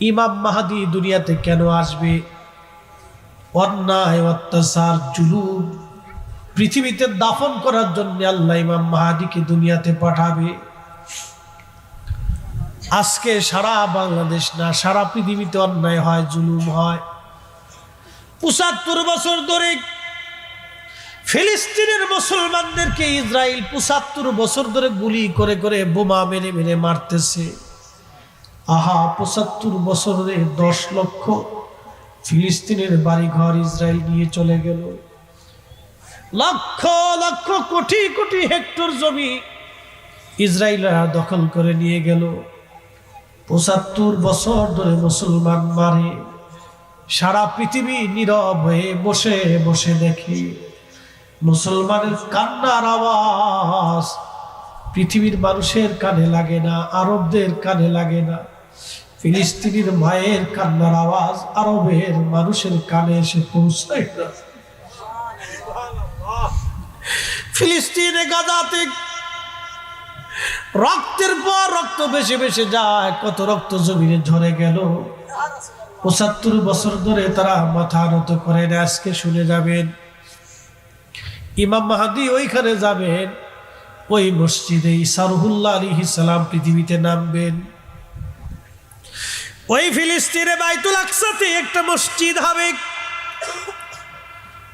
ইমাম মাহদী দুনিয়াতে কেন আসবে? অন্যায়, অত্যাচার, জুলুম পৃথিবীতে দাফন করার জন্য আল্লাহ ইমাম মাহদীকে দুনিয়াতে পাঠাবে। আজকে সারা বাংলাদেশ না, সারা পৃথিবীতে অন্যায় হয়, জুলুম হয়। ৭৫ বছর ধরে ফিলিস্তিনের মুসলমানদেরকে ইসরায়েল ৭৫ বছর ধরে গুলি করে করে বোমা মেরে মেরে মারতেছে। আহা, ৭৫ বছরে 10 লক্ষ ফিলিস্তিনের বাড়িঘর ইসরায়েল নিয়ে চলে গেল। লক্ষ লক্ষ কোটি কোটি হেক্টর জমি ইসরায়েলরা দখল করে নিয়ে গেল। ৭৫ বছর ধরে মুসলমান মারে, সারা পৃথিবী নীরব হয়ে বসে বসে দেখে। মুসলমানের কান্নার আওয়াজ পৃথিবীর মানুষের কানে লাগে না, আরবদের কানে লাগে না। ফিলিস্তিনের মায়ের কান্নার আওয়াজ আরবের মানুষের কানে এসে পৌঁছায় না। ফিলিস্তিনে গাজাতে রক্তের পর রক্ত বেশি বেশি যায়, কত রক্ত জমিনে ঝরে গেল। ৭৫ বছর ধরে তারা মাথা নত করেন। আজকে শুনে যাবেন ইমাম মাহদী ওইখানে যাবেন, ওই মসজিদে ঈসা রুহুল্লাহ আলাইহিস সালাম পৃথিবীতে নামবেন। ওই ফিলিস্তিনে বাইতুল আকসাতে একটা মসজিদ হবে।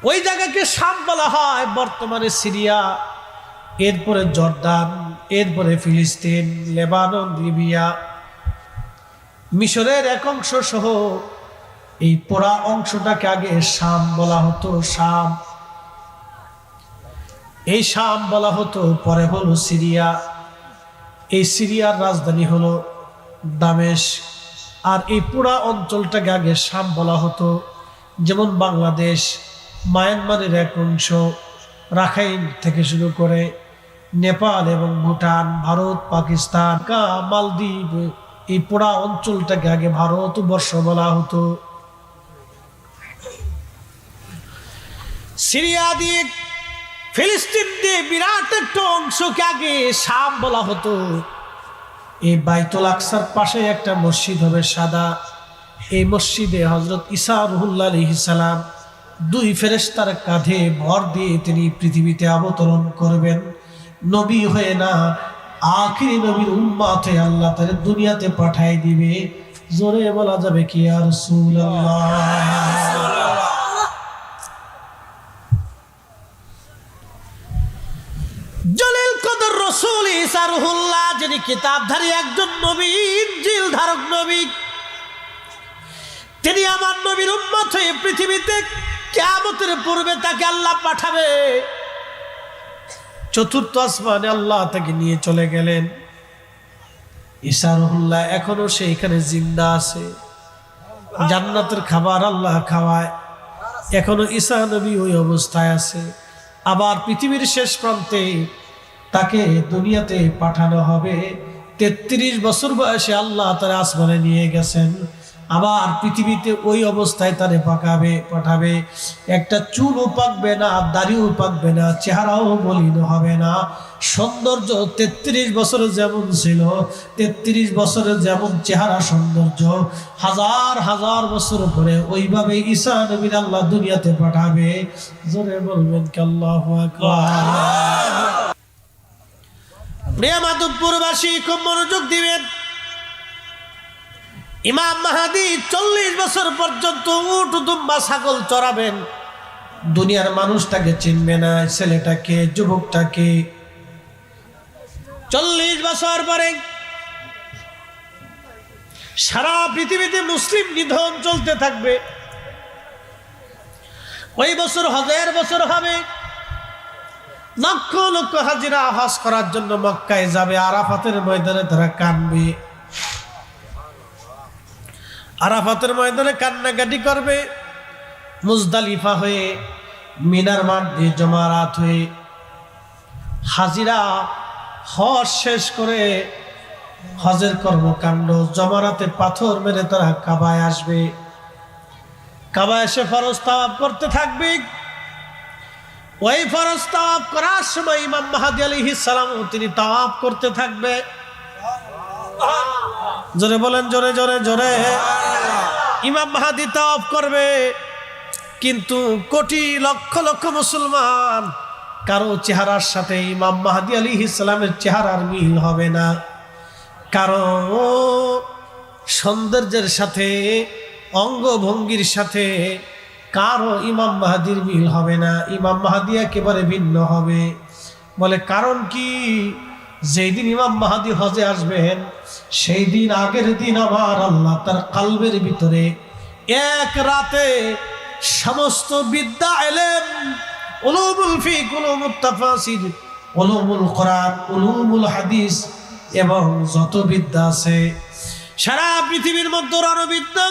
ওই জায়গাকে শাম বলা হয়, বর্তমানে সিরিয়া, এরপরে জর্দান, এরপরে ফিলিস্তিন, লেবানন, লিবিয়া, মিশরের এক অংশ সহ এই পুরা অংশটাকে আগে শাম বলা হতো। শাম, এই শাম বলা হতো, পরে হলো সিরিয়া। এই সিরিয়ার রাজধানী হলো দামেস্ক। আর এই পুরা অঞ্চলটাকে আগে শাম বলা হতো। যেমন বাংলাদেশ, মায়ানমারের এক অংশ, রাখাইন থেকে শুরু করে নেপাল এবং ভুটান, ভারত, পাকিস্তান, মালদ্বীপ, এই পুরা অঞ্চলটাকে আগে ভারতবর্ষ বলা হতো। সিরিয়া দিয়ে, ফিলিস্তিন দিয়ে বিরাট একটা অংশকে আগে শাম বলা হতো। এই বাইতুল আকসার পাশে একটা মসজিদ হবে সাদা। এই মসজিদে হযরত ঈসা রুহুল্লাহ আলাইহিস সালাম 2 ফেরেশতার কাঁধে ভর দিয়ে তিনি পৃথিবীতে অবতরণ করবেন। নবী হয়ে না, আখিরি নবীর উম্মত হয়ে আল্লাহ তাদের দুনিয়াতে পাঠাই দিবে। জোরে বলা যাবে কি ইয়া রাসূলুল্লাহ। জলিল কদর রাসূল ঈসা রুহুল্লাহ, যিনি কিতাবধারী একজন নবী, ইনজিল ধারক নবী, তিনি আমার নবীর উম্মত হয়ে পৃথিবীতে কিয়ামতের পূর্বে তাকে আল্লাহ পাঠাবে। 4র্থ আসমানে আল্লাহ তাকে নিয়ে চলে গেলেন। ঈসা রুহুল্লাহ এখনো সেইখানে জিন্দা আছে, জান্নাতের খাবার আল্লাহ খাওয়ায়। এখনো ঈসা নবী ওই অবস্থায় আছে। আবার পৃথিবীর শেষ প্রান্তে তাকে দুনিয়াতে পাঠানো হবে। 33 বছর বয়সে আল্লাহ তার আসমানে নিয়ে গেছেন। আবার পৃথিবীতে ওই অবস্থায় তারে পাঠাবে। একটা চুলও পাকবে না, দাড়িও পাকবে না, চেহারাও মলিন হবে না। সৌন্দর্য 33 বছরে যেমন ছিল, 33 বছরের যেমন চেহারা সৌন্দর্য, হাজার হাজার বছর পরে ওইভাবে ঈসা নবীর আল্লাহ দুনিয়াতে পাঠাবে। জোরে বলবেন কি আল্লাহু আকবার। প্রিয় মাধবপুরবাসী, খুব মনোযোগ দিবেন। ইমাম মাহদী 40 বছর পর্যন্ত উট, দুম্বা, ছাগল চড়াবেন। দুনিয়ার মানুষটাকে চিনবে না, ছেলেটাকে, যুবকটাকে। 40 বছর পরে সারা পৃথিবীতে মুসলিম নিধন চলতে থাকবে। ওই বছর হজের বছর হবে। লক্ষ লক্ষ হাজিরা হজ করার জন্য মক্কায় যাবে। আরাফাতের ময়দানে তারা কাঁদবে, আরাফাতের ময়দানে কান্নাকাটি করবে। মুজদালিফা হয়ে, মিনার মাঠ দিয়ে জমারাত হয়ে হাজিরা হজ শেষ করে হজের কর্মকাণ্ড, জমারাতে পাথর মেরে তারা কাবায় আসবে। কাবায় এসে ফরজ তাওয়াফ করতে থাকবে। ওই ফরজ তাওয়াফ করার সময় ইমাম মাহদী আলাইহিস সালাম তিনি তাওয়াফ করতে থাকবে। জোরে বলেন, জোরে জোরে জোরে। ইমাম মাহদী তাওয়াফ করবে, কিন্তু কোটি লক্ষ লক্ষ মুসলমান কারো চেহারার সাথে ইমাম মাহদী আলাইহিস সালামের চেহারার মিল হবে না। কারো সৌন্দর্যের সাথে, অঙ্গভঙ্গির সাথে কারো ইমাম মাহদীর মিল হবে না। ইমাম মাহদী একেবারে ভিন্ন হবে। বলে কারণ কি? যেই দিন ইমাম মাহদী হজে আসবেন, সেই দিন আগের দিন আমার আল্লাহ তার কালবের ভিতরে এক রাতে সমস্ত বিদ্যা, ইলম, উলুমুল ফিক, উলুমুত তাফাসির, উলুমুল কোরআন, উলুমুল হাদিস এবং যত বিদ্যা আছে সারা পৃথিবীর মধ্যে, রণবিদ্যা,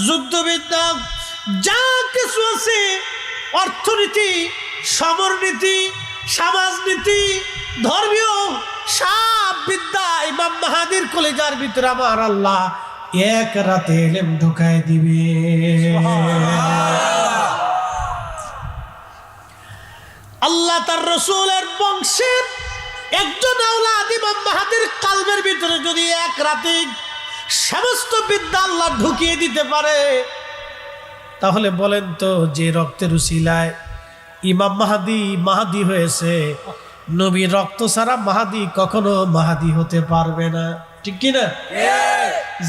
যুদ্ধবিদ্যা, যা কিছু আছে, অর্থনীতি, সমরনীতি, সমাজনীতি, ধর্মীয় সব বিদ্যা ইমাম মাহদীর কলিজার ভিতরে আমার আল্লাহ এক রাতে ইলম ঢুকায় দিবে। আল্লাহ তার রাসূলের বংশের একজন আওলাদ ইমাম মাহদীর কালবের ভিতরে যদি এক রাতে সমস্ত বিদ্যা আল্লাহ ঢুকিয়ে দিতে পারে, তাহলে বলেন তো, যে রক্তের উসিলায় ইমাম মাহদী হয়েছে, নবীর রক্ত ছাড়া মাহদী কখনো মাহদী হতে পারবে না। ঠিক কি না?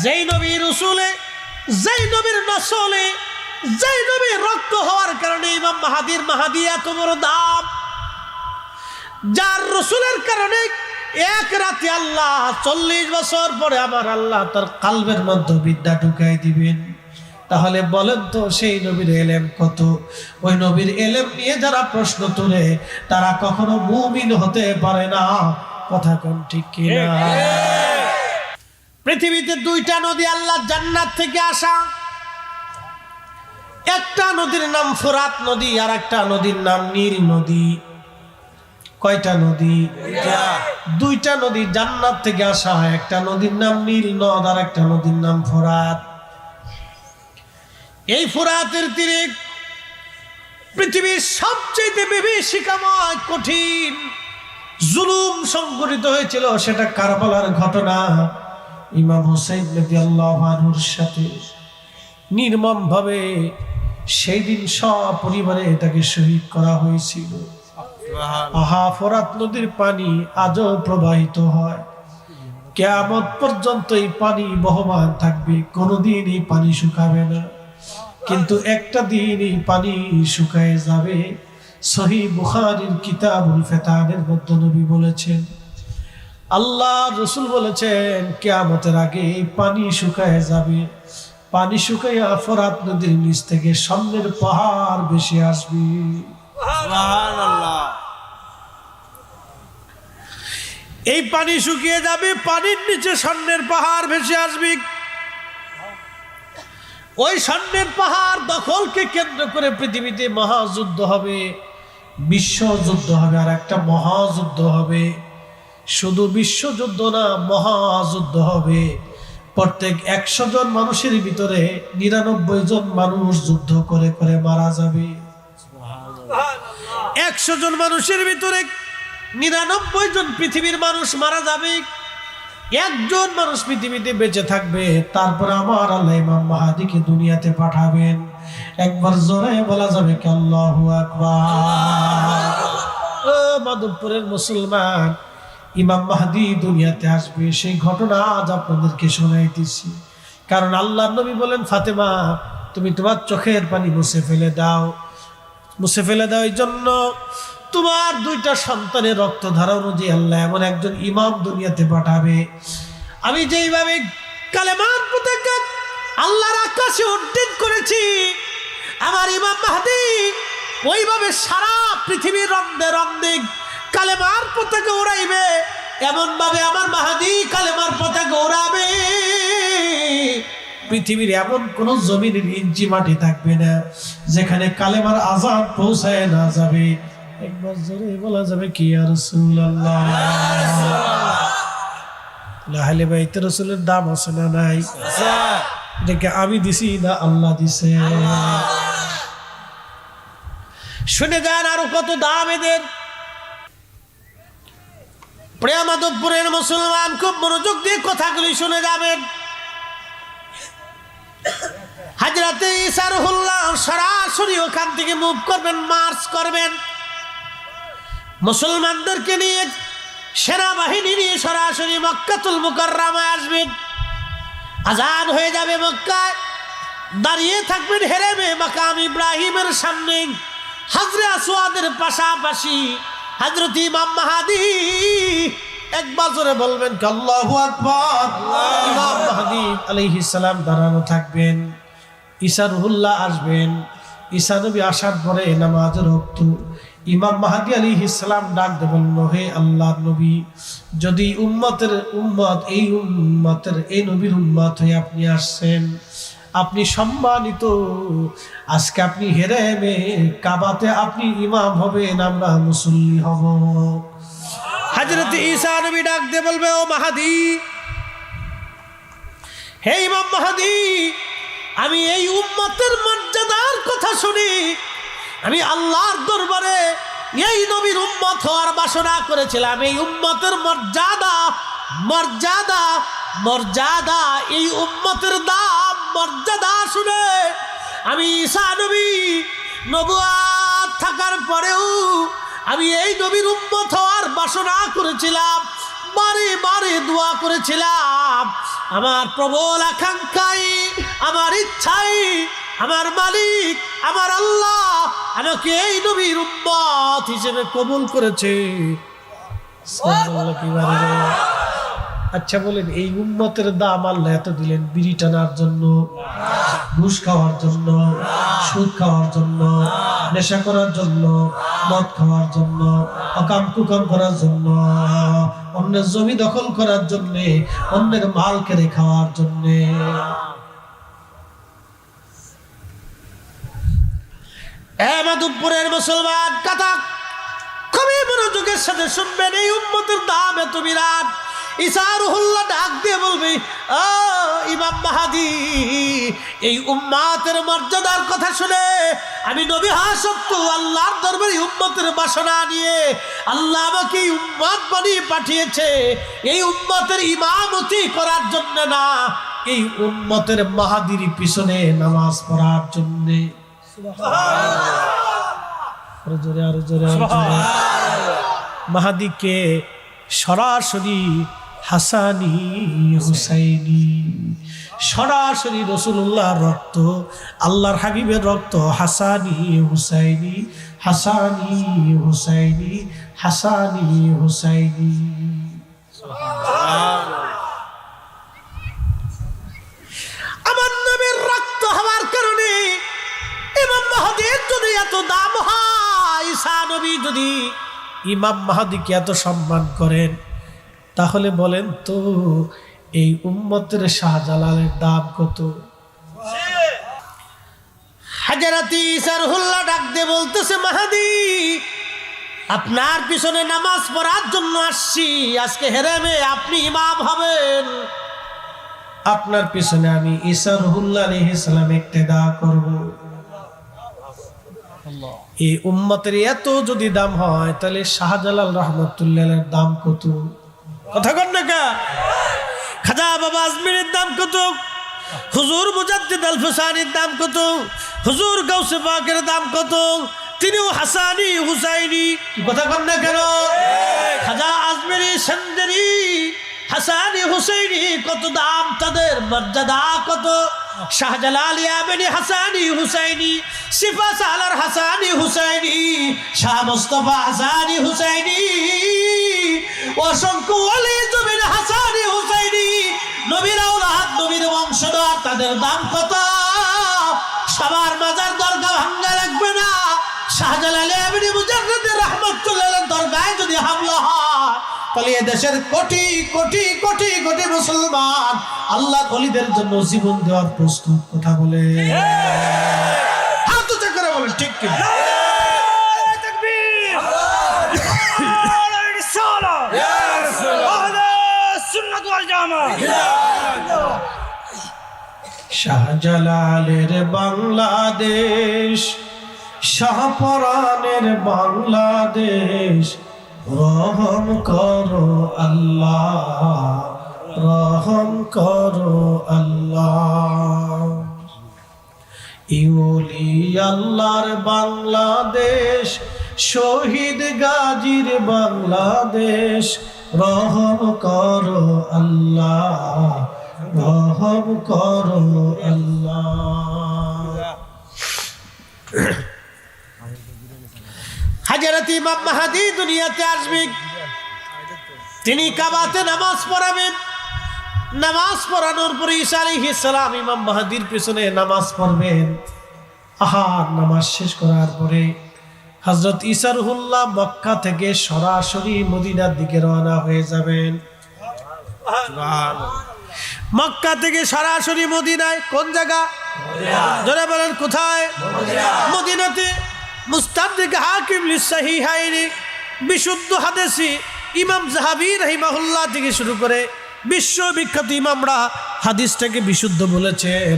যেই নবীর রসুলে, যেই নবীর নসলে, যেই নবীর রক্ত হওয়ার কারণে ইমাম মাহদী এত বড় দাম, যার রসুলের কারণে এক রাতে আল্লাহ 40 বছর পরে আমার আল্লাহ তার কালবের মধ্যে বিদ্যা ঢুকাই দিবেন। তাহলে বলেন তো, সেই নবীর এলেম কত? ওই নবীর এলেম নিয়ে যারা প্রশ্ন তোলে তারা কখনো মুমিন হতে পারে না। কথা কোন ঠিক কিনা? পৃথিবীতে দুইটা নদী আল্লাহ জান্নাত থেকে আসা। একটা নদীর নাম ফোরাত নদী, আর একটা নদীর নাম নীল নদী। কয়টা নদী? দুইটা নদী জান্নাত থেকে আসা। একটা নদীর নাম নীল নদ, আর একটা নদীর নাম ফোরাত। এই ফোরাতের তীরে পৃথিবীর সবচেয়ে বিভীষিকাময় কঠিন জুলুম সংঘটিত হয়েছিল। সেটা কারবালার ঘটনা। ইমাম হুসাইন রাদিয়াল্লাহু আনহুর সাথে নির্মম ভাবে সেই দিন সপরিবারে তাকে শহীদ করা হয়েছিল। আহা, ফোরাত নদীর পানি আজও প্রবাহিত হয়, কিয়ামত পর্যন্ত এই পানি বহমান থাকবে, কোনোদিন এই পানি শুকাবে না। কিন্তু একটা দিন এই পানি শুকায় যাবে। সহিহ বুখারীর কিতাবুল ফিতানের মধ্যে নবী বলেছেন, আল্লাহ রাসূল বলেছেন, কিয়ামতের আগে এই পানি শুকায় যাবে। পানি শুকাইয়া ফোরাত নদীর নিচ থেকে সামনের পাহাড় ভেসে আসবে। সুবহানাল্লাহ। এই পানি শুকিয়ে যাবে, পানির নিচে স্বর্ণের পাহাড় ভেসে আসবে। ওই স্বর্ণের পাহাড় দখলকে কেন্দ্র করে পৃথিবীতে মহাযুদ্ধ হবে, বিশ্বযুদ্ধ হবে, আর একটা মহাযুদ্ধ হবে। শুধু বিশ্বযুদ্ধ না, মহাযুদ্ধ হবে। প্রত্যেক 100 জন মানুষের ভিতরে 99 জন মানুষ যুদ্ধ করে করে মারা যাবে। 100 জন মানুষের ভিতরে 99 জন পৃথিবীর মানুষ মারা যাবে, একজন মানুষ পৃথিবীতে বেঁচে থাকবে। তারপর আমার আল্লাহ ইমাম মাহদীকে দুনিয়াতে পাঠাবেন। একবার জোরে বলা যাবে কি আল্লাহু আকবার। ও মাধবপুরের মুসলমান, ইমাম মাহদী দুনিয়াতে আসবে, সেই ঘটনা আজ আপনাদেরকে শোনাইতেছি। কারণ আল্লাহর নবী বলেন, ফাতেমা তুমি তোমার চোখের পানি মুছে ফেলে দাও, মুছে ফেলে দাও। এই জন্য তোমার 2টা সন্তানের রক্ত ধারা অনুযায়ী আল্লাহ এমন একজন ইমাম দুনিয়াতে পাঠাবে। আমি যেইভাবে কালেমার পতাকা আল্লাহর আকাশে উড্ডীন করেছি, আমার ইমাম মাহদী ওইভাবে সারা পৃথিবীর রন্দে রন্দে কালেমার পতাকা উড়াইবে। এমন ভাবে আমার মাহদী কালেমার পতাকা উড়াবে, পৃথিবীর এমন কোন জমিনের ইঞ্চি মাটি থাকবে না যেখানে কালেমার আযান পৌঁছায় না যাবে। একবার জোরে বলা যাবে কি ইয়া রাসূলুল্লাহ। আহলে বাইত রাসূলের দাম আছে না নাই? এটাকে আমি দিছি না আল্লাহ দিছে? শুনে যান আরো কত দাম এদের। প্রিয় মাধবপুরের মুসলমান, খুব মনোযোগ দিয়ে কথাগুলি শুনে যাবেন। ঈসা রুহুল্লাহ সরাসরি ওখান থেকে মুভ করবেন, মার্চ করবেন, মুসলমানদেরকে নিয়ে সেনাবাহিনী নিয়ে সরাসরি মক্কাতুল মুকাররমায় আসবেন। আজান হয়ে যাবে মক্কায়, দাঁড়িয়ে থাকবেন হেরেমে মাকাম ইব্রাহিমের সামনে, হাজরে আসওয়াদের পাশাপাশি হযরত ইমাম মাহদী একবার জোরে বলবেন আল্লাহু আকবার। ইমাম মাহদী আলাইহিস সালাম দাঁড়ানো থাকবেন, ঈসা রুহুল্লাহ আসবেন। ঈসা নবী আসার পরে নামাজের ওয়াক্ত ইমাম মাহদী আলাইহিস সালাম ডাক দেবেন, হে আল্লাহর নবী, যদি উম্মতের এই নবীর উম্মত হয়ে আপনি আসছেন, আপনি সম্মানিত, আজকে আপনি হেরেমে কাবাতে আপনি ইমাম হবেন, আমরা মুসল্লি হব। হযরত ঈসা নবী ডাক দিয়ে বলবে, ও মাহদী, হে ইমাম মাহদী, আমি এই উম্মতের মর্যাদার কথা শুনি, আমি আল্লাহর দরবারে এই নবীর উম্মত হওয়ার বাসনা করেছিলাম। এই উম্মতের মর্যাদা, এই উম্মতের দাম মর্যাদা শুনে আমি ঈসা নবী নবুয়ত থাকার পরেও আমি এই নবীর উম্মত হওয়ার বাসনা করেছিলাম, বারে বারে দোয়া করেছিলাম। আমার প্রবল আকাঙ্ক্ষাই, আমার ইচ্ছাই আমার মালিক, আমার আল্লাহ আমাকে এই নবীর উম্মত হিসেবে কবুল করেছে। আচ্ছা বলেন, এই উম্মতের দাম আল্লাহ এত দিলেন বিড়ি টানার জন্য, ঘুষ খাওয়ার জন্য, সুদ খাওয়ার জন্য, নেশা করার জন্য, মদ খাওয়ার জন্য, অকাম কুকাম করার জন্য, অন্যের জমি দখল করার জন্য, অন্যের মাল কেড়ে খাওয়ার জন্য। মাধবপুরের মুসলমান কথা খুবই মনোযোগের সাথে শুনবেন, এই উম্মতের দাম এত বিরাট। ঈসা রুহুল্লাহ ডাক দিয়ে বলবে, ও ইমাম মাহদী, এই উম্মতের মর্যাদার কথা শুনে আমি নবী হওয়া সত্ত্বেও আল্লাহর দরবারে উম্মতের বাসনা নিয়ে আল্লাহ আমাকে এই উম্মত বানিয়ে পাঠিয়েছে, এই উম্মতের ইমামতি করার জন্য না, এই উম্মতের মাহদীর পিছনে নামাজ পড়ার জন্য। মাহদীকে সরাসরি হাসানি হুসাইনি, সরাসরি রাসূলুল্লাহর রক্ত, আল্লাহর হাবিবের রক্ত, হাসানি হুসাইনি, হাসানি হুসাইনি, হাসানি হুসাইনি। আমার নবীর রক্ত হওয়ার কারণে ইমাম মাহদীর যদি এত দাম হয়, ঈসা নবী যদি ইমাম মাহদীকে এত সম্মান করেন, তাহলে বলেন তো এই উম্মতের শাহজালালের দাম কত? হযরত ঈসা রুহুল্লাহ ডাক দিয়ে বলতেছে, মাহদী, আপনার পিছনে নামাজ পড়ার জন্য আসছি, আজকে হেরেমে আপনি ইমাম হবেন, আপনার পিছনে আমি ঈসা রুহুল্লাহ আলাইহিস সালাম ইক্তেদা করব। এই উম্মতের এত যদি দাম হয়, তাহলে শাহজালাল রহমতুল্লাহের দাম কত? কথা কন না কা? খাজা বাবা আজমিরের দাম কত? হুজুর মুজাদ্দিদ আল ফুসানির দাম কত? হুজুর গাউসে পাকের দাম কত? তিনিও হাসানি হুসাইনি। কথা কন না কেন? খাজা আজমিরি, সঞ্জরি, হাসানি হুসাইনি কত দাম, তাদের মর্যাদা কত। শাহজালাল ইয়ামানি হাসানি হুসাইনি, সিফা সালার হাসানি হুসাইনি, শাহ মুস্তাফা হাসানি হুসাইনি, অসংখ্য ওলি জমিন হাসানি হুসাইনি, নবীর আওলাদ, নবীর বংশধর, তাদের দাম কত? সবার মাজার দরগা ভাঙ্গা লাগবে না, শাহজালাল ইয়ামানি মুজাদ্দিদ রহমাতুল্লাহ দরগায় যদি হামলা হয়, তাহলে দেশের কোটি কোটি কোটি কোটি মুসলমান আল্লাহর ওলিদের জন্য জীবন দেওয়ার প্রস্তুত। কথা বলে হাত উঁচু করে বলেন, ঠিক কি? শাহজালালের বাংলাদেশ, শাহপরানের বাংলাদেশ, রহম করো আল্লাহ, রহম করো আল্লাহ। ইউলি আল্লাহর বাংলাদেশ, শহীদ গাজীর বাংলাদেশ, রহম করো আল্লাহ, রহম করো আল্লাহ। হযরত ইমাম মাহদী দুনিয়াতে আসবে, তিনি কাবাতে নামাজ পড়াবেন। নামাজ পড়ানোর পরে ঈসা আলাইহিস সালাম ইমাম মাহদীর পিছনে নামাজ পড়বেন। নামাজ শেষ করার পরে হযরত ঈসা রুহুল্লাহ মক্কা থেকে সরাসরি মদিনার দিকে রওনা হয়ে যাবেন। মক্কা থেকে সরাসরি মদিনায়। কোন জায়গা? যারা বলেন কোথায়? মদিনাতে। মুস্তাদরিক হাকিম লিসহিহাইনি, বিশুদ্ধ হাদিসি ইমাম যাহাবী রাহিমাহুল্লাহ থেকে শুরু করে বিশ্ববিখ্যাত ইমামরা হাদিসটাকে বিশুদ্ধ বলেছেন।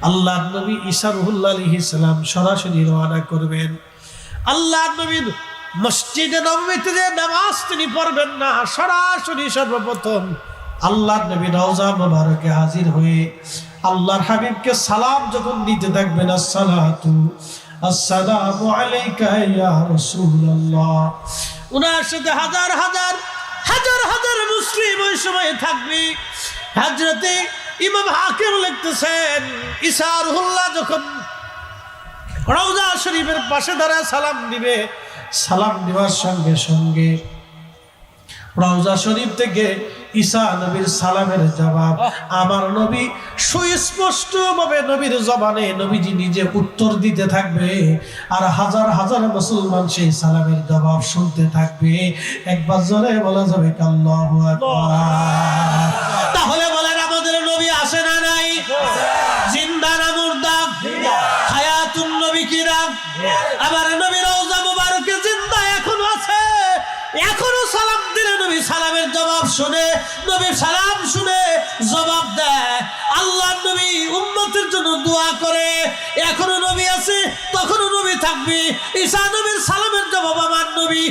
আল্লাহর নবী ঈসা রুহুল্লাহ আলাইহিস সালাম সরাসরি রওনা করবেন। আল্লাহর নবীর মসজিদে নববীতে যে নামাজ তিনি পড়বেন না, সরাসরি সর্বপ্রথম আল্লাহর নবী রওজা মুবারকে হাজির হয়ে আল্লাহর হাবিবকে সালাম যখন দিতে থাকবেন, আসসালাতু আসসালামু আলাইকা ইয়া রাসূলুল্লাহ, উনার সাথে হাজার হাজার হাজার হাজার মুসলিম ওই সময় থাকবে। হযরতে ইমাম হাকিম লিখতেছেন, ঈসা রুহুল্লাহ যখন রওজা শরীফের পাশে দাঁড়ায় সালাম দিবে, সালাম দেওয়ার সঙ্গে সঙ্গে রওজা শরীফ থেকে ঈসা নবীর সালামের জবাব আমার নবী সুস্পষ্ট ভাবে নবীর জবানে নবীজি নিজে উত্তর দিতে থাকবে, আর হাজার হাজার মুসলমান সেই সালামের জবাব শুনতে থাকবে। একবার জোরে বলা যাবে আল্লাহু আকবার। তাহলে বলেন আমাদের নবী আসে না নাই? জিন্দা না মুর্দা? হায়াতুন নবী কি না? আমার নবী রওজা মুবারকে জিন্দা এখনো আছে, এখনো সালাম দিলে নবী সালামের জবাব শুনে, নবী সালাম শুনে জবাব দেয়। আল্লাহর নবী উম্মতের জন্য দোয়া করে, এখনো নবী আছে, তখনও নবী থাকবে। ঈসা নবীর সালামের জবাব আমার নবী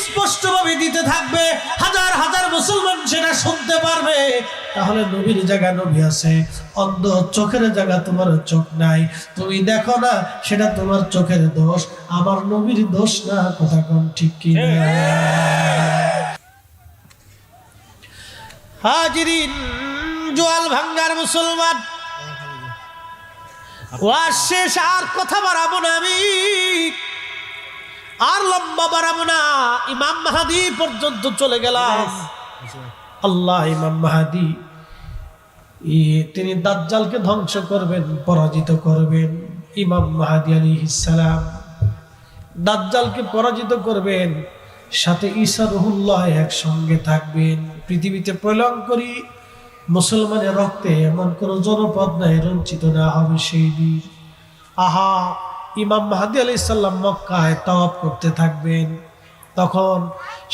স্পষ্টভাবে দিতে থাকবে, হাজার হাজার মুসলমান সেটা শুনতে পারবে। তাহলে নবীর জায়গা নবী আছে, অন্ধ চোখের জায়গা তোমার চোখ নাই, তুমি দেখো না, সেটা তোমার চোখের দোষ, আমার নবীর দোষ না। কথা কোন ঠিক কি না? হাজিরিন, জোয়াল ভাঙ্গার মুসলমান, ওয়াজ শেষ, আর কথা বাড়াবো না, আমি আর লম্বা বাড়াবো না, ইমাম মাহদী পর্যন্ত চলে গেলাম। আল্লাহ ইমাম মাহদী তিনি দাজ্জালকে ধ্বংস করবেন, পরাজিত করবেন। ইমাম মাহদী আলাইহিস সালাম দাজ্জালকে পরাজিত করবেন, সাথে ঈসা রুহুল্লাহ একসঙ্গে থাকবেন। পৃথিবীতে প্রলয়ঙ্করী মুসলমানের রক্তে এমন কোন জনপদ নাই রঞ্চিত না হবে সেই দিন। ইমাম মাহদী আলাইহিস সালাম মক্কায় তাওয়াফ করতে থাকবেন, তখন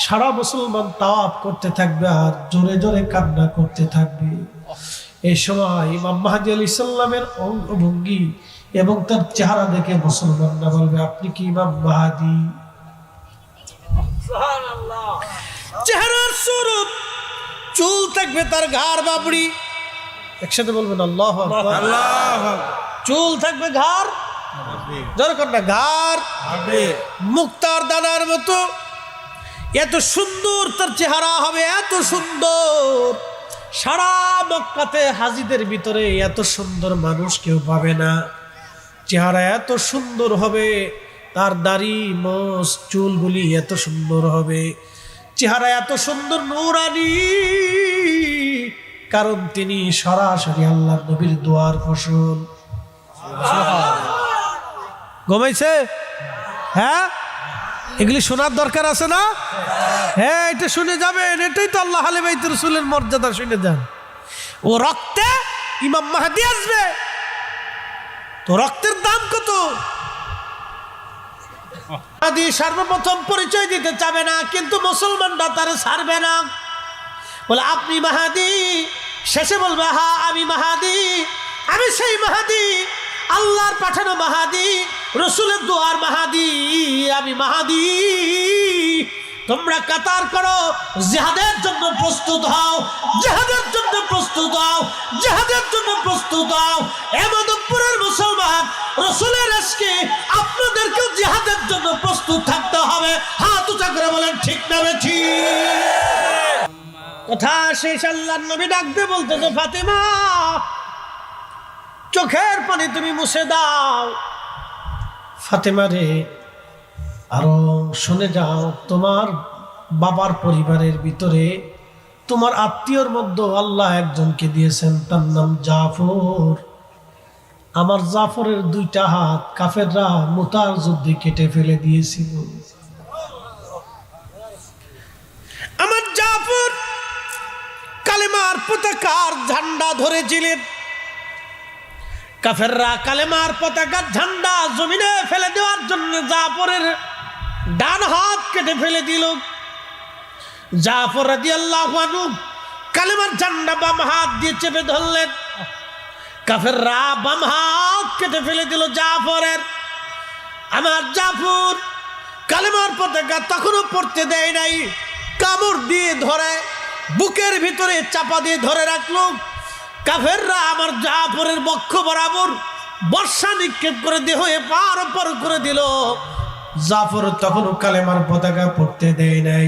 সারা মুসলমান তাওয়াফ করতে থাকবে আর জোরে জোরে কান্না করতে থাকবে। এই সময় ইমাম মাহদী আলাইহিস সালামের অঙ্গভঙ্গি এবং তার চেহারা দেখে মুসলমানরা বলবে, আপনি কি ইমাম মাহদী? চেহারার স্বরূপ, চুল থাকবে তার ঘাড় বাবড়ি, একসাথে বলবেন আল্লাহু আকবার। চুল থাকবে ঘাড়, যখন না ঘাড় মুক্তার দানার মতো, এত সুন্দর তার চেহারা হবে, এত সুন্দর। সারা মক্কাতে হাজীদের ভিতরে এত সুন্দর মানুষ কেউ পাবে না। চেহারা এত সুন্দর হবে, তার দাড়ি মোষ চুলগুলি এত সুন্দর হবে, চেহারা এত সুন্দর নূরানি, কারণ তিনি সরাসরি আল্লাহর নবীর দোয়ার ফসল। ঘুমাইছে? হ্যাঁ, এগুলি শোনার দরকার আছে না? হ্যাঁ, এটা শুনে যাবেন, এটাই তো আল্লাহ আহলে বাইত রাসূলের মর্যাদা, শুনে যান। ও রক্তে ইমাম মাহদী আসবে, তো রক্তের দাম কত? মাহদী সর্বপ্রথম পরিচয় দিতে চাবে না, কিন্তু মুসলমানরা তারে ছাড়বে না। বলে আপনি মাহদী, শেষে বলবে হ্যাঁ আমি মাহদী, আমি সেই মাহদী, আল্লাহর পাঠানো মাহদী, রসুলের দোয়ার মাহদী, আমি মাহদী। তোমরা কাতার করো, জিহাদের জন্য প্রস্তুত হও, জিহাদের জন্য প্রস্তুত হও, জিহাদের জন্য প্রস্তুত হও। এ মাধবপুরের মুসলমান রাসূলের ইশকে আপনাদেরকেও জিহাদের জন্য প্রস্তুত থাকতে হবে। হাত উঁচা করে বলেন ঠিক না ঠিক? কথা শেষ, আল্লাহর নবী ডাক দিয়ে বলতেছে, ফাতেমা চোখের পানি তুমি মুছে দাও। ফাতেমা রে, আরো শুনে যাও, তোমার বাবার পরিবারের ভিতরে তোমার আত্মীয়র মধ্যে আল্লাহ একজনকে দিয়েছেন, তার নাম জাফর। আমার জাফরের দুইটা হাত কাফেররা মুতার যুদ্ধে কেটে ফেলে দিয়েছিল। আমার জাফর কালেমার পতাকার ঝান্ডা ধরেছিলেন। কাফেররা কালেমার পতাকার ঝান্ডা জমিনে ফেলে দেওয়ার জন্য জাফরের ডান হাত কেটে ফেলে দিল। জাফর রাদিয়াল্লাহু আনহু কালেমার ঝান্ডা বাম হাত দিয়ে চেপে ধরলেন। কাফেররা বাম হাত কেটে ফেলে দিল জাফরের। আমার জাফর কালেমার পতাকা তখনও পড়তে দেয় নাই, কামড় দিয়ে ধরে বুকের ভিতরে চাপা দিয়ে ধরে রাখলো। কাফেররা আমার জাফরের বক্ষ বরাবর বর্ষা নিক্ষেপ করে দেহে পার পার করে দিল। জাফর তখনও কালেমার পতাকা পড়তে দেয় নাই।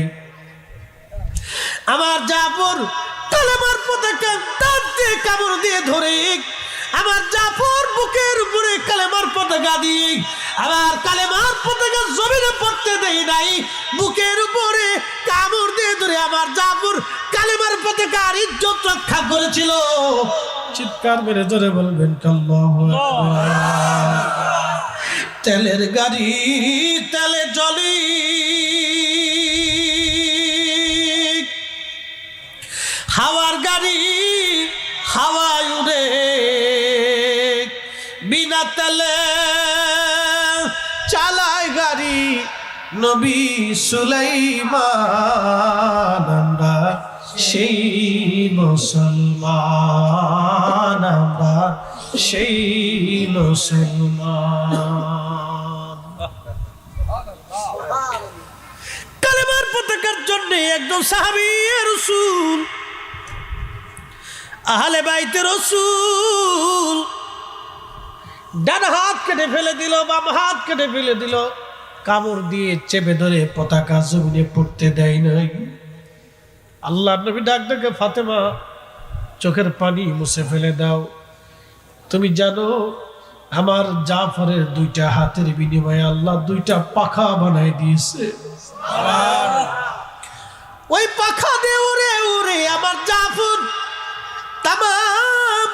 আমার জাফর কালেমার পতাকা দাঁত দিয়ে কামড় দিয়ে ধরে আমার জাফর বুকের উপরে কালেমার পতাকা দিয়ে আমার কালেমার পতাকা জমিনে পড়তে দেয় নাই, বুকের উপরে কামড় দিয়ে ধরে আমার জাফর কালেমার পতাকার ইজ্জত রক্ষা করেছিল। চিৎকার মেরে জোরে বলবেন আল্লাহু আকবার। তেলের গাড়ি তেলে চলি, হাওয়ার গাড়ি হাওয়ায় উড়ে, বিনা তেলে চালায় গাড়ি নবী সুলাইমান। আমরা সেই মুসলমান, আমরা সেই মুসলমান। কালেমার পতাকার জন্য একজন সাহাবী রাসূল, আহলে বাইতে রাসূল ডান হাত কেটে ফেলে দিল, বাম হাত কেটে ফেলে দিল, কামড় দিয়ে চেপে ধরে পতাকা জমিনে পড়তে দেয় নাই। আল্লাহর নবী ডাক ডাকে, ফাতেমা চোখের পানি মুছে ফেলে দাও। তুমি জানো আমার জাফরের দুইটা হাতের বিনিময়ে আল্লাহ দুইটা পাখা বানাই দিয়েছে। ওই পাখা দিয়ে উড়ে উড়ে আমার জাফর তামাম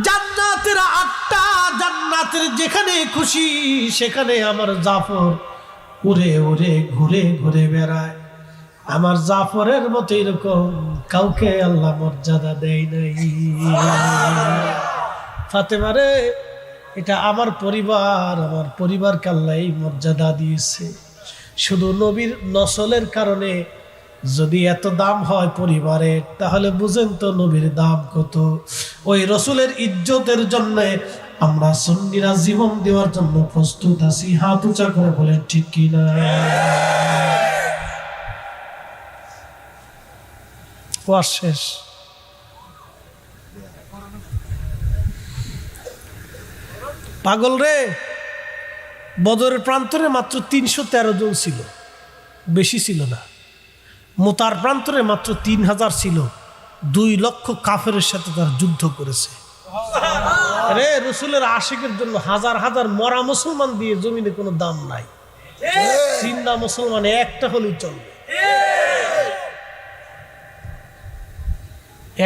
জান্নাতের 8টা জান্নাতের যেখানে খুশি সেখানে আমার জাফর উড়ে উড়ে ঘুরে ঘুরে বেড়ায়। আমার জাফরের মতো এরকম কাউকে আল্লাহ মর্যাদা দেয় নাই। ফাতেমা রে, এটা আমার পরিবারকে আল্লাহ এই মর্যাদা দিয়েছে। শুধু নবীর নসলের কারণে যদি এত দাম হয় পরিবারের, তাহলে বুঝেন তো নবীর দাম কত। ওই রসুলের ইজ্জতের জন্য আমরা সুন্নিরা জীবন দেওয়ার জন্য প্রস্তুত আছি। হাত উঁচা করে বলেন ঠিক কিনা? ওয়াজ শেষ। পাগল রে, বদরের প্রান্তরে মাত্র 313 জন ছিল, বেশি ছিল না। মুতার প্রান্তরে মাত্র 3000 ছিল। 2 লক্ষ কাফেরের সাথে তার যুদ্ধ করেছে। রে, রসুলের আশিকের জন্য হাজার হাজার মরা মুসলমান দিয়ে জমিনে কোনো দাম নাই। জিন্দা মুসলমান একটা হলেই চলবে,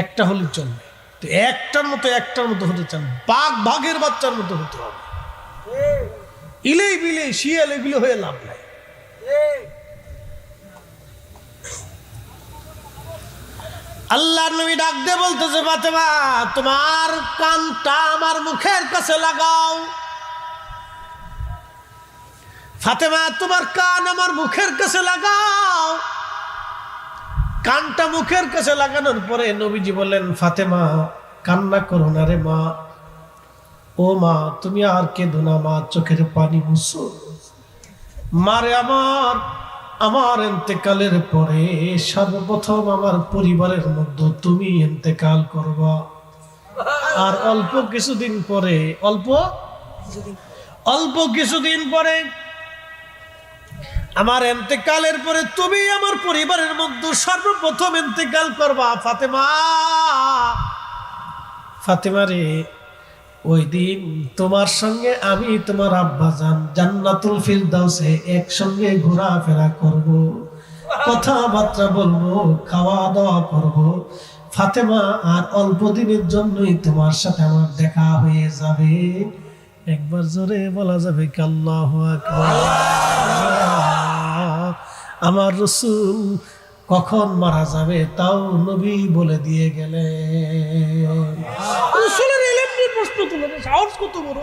একটা হলেই চলবে। তো একটার মতো হতে চান, বাঘের বাচ্চার মতো হতে হবে। ইলেই বিলেই শিয়াল এগুলো হয়ে লাভ নাই। আল্লাহর নবী ডাক দিয়ে বলতেছে, ফাতেমা তোমার কানটা আমার মুখের কাছে লাগাও। ফাতেমা তোমার কান আমার মুখের কাছে লাগাও। কানটা মুখের কাছে লাগানোর পরে নবীজি বললেন, ফাতেমা কান্না করো না রে মা। ও মা, তুমি আর কেঁদো না মা, চোখের পানি মুছো। মারে আমার ইন্তেকালের পরে সর্বপ্রথম আমার পরিবারের মধ্যে তুমি ইন্তেকাল করবা। আর অল্প কিছুদিন পরে, অল্প অল্প কিছুদিন পরে আমার ইন্তেকালের পরে তুমি আমার পরিবারের মধ্যে সর্বপ্রথম ইন্তেকাল করবা ফাতেমা। ফাতেমা রে, ওই দিন তোমার সঙ্গে আমি তোমার আব্বাজান জান্নাতুল ফিরদাউসে একসঙ্গে ঘোরাফেরা করব, কথাবার্তা বলবো, খাওয়া দাওয়া করব। ফাতেমা, আর অল্প দিনের জন্যই তোমার সাথে আমার দেখা হয়ে যাবে। একবার জোরে বলা যাবে কি আল্লাহু আকবার। আমার রাসূল কখন মারা যাবে তাও নবী বলে দিয়ে গেলেন। রাসূলের ইলম নিয়ে প্রশ্ন তুলে, সাহস কত বড়!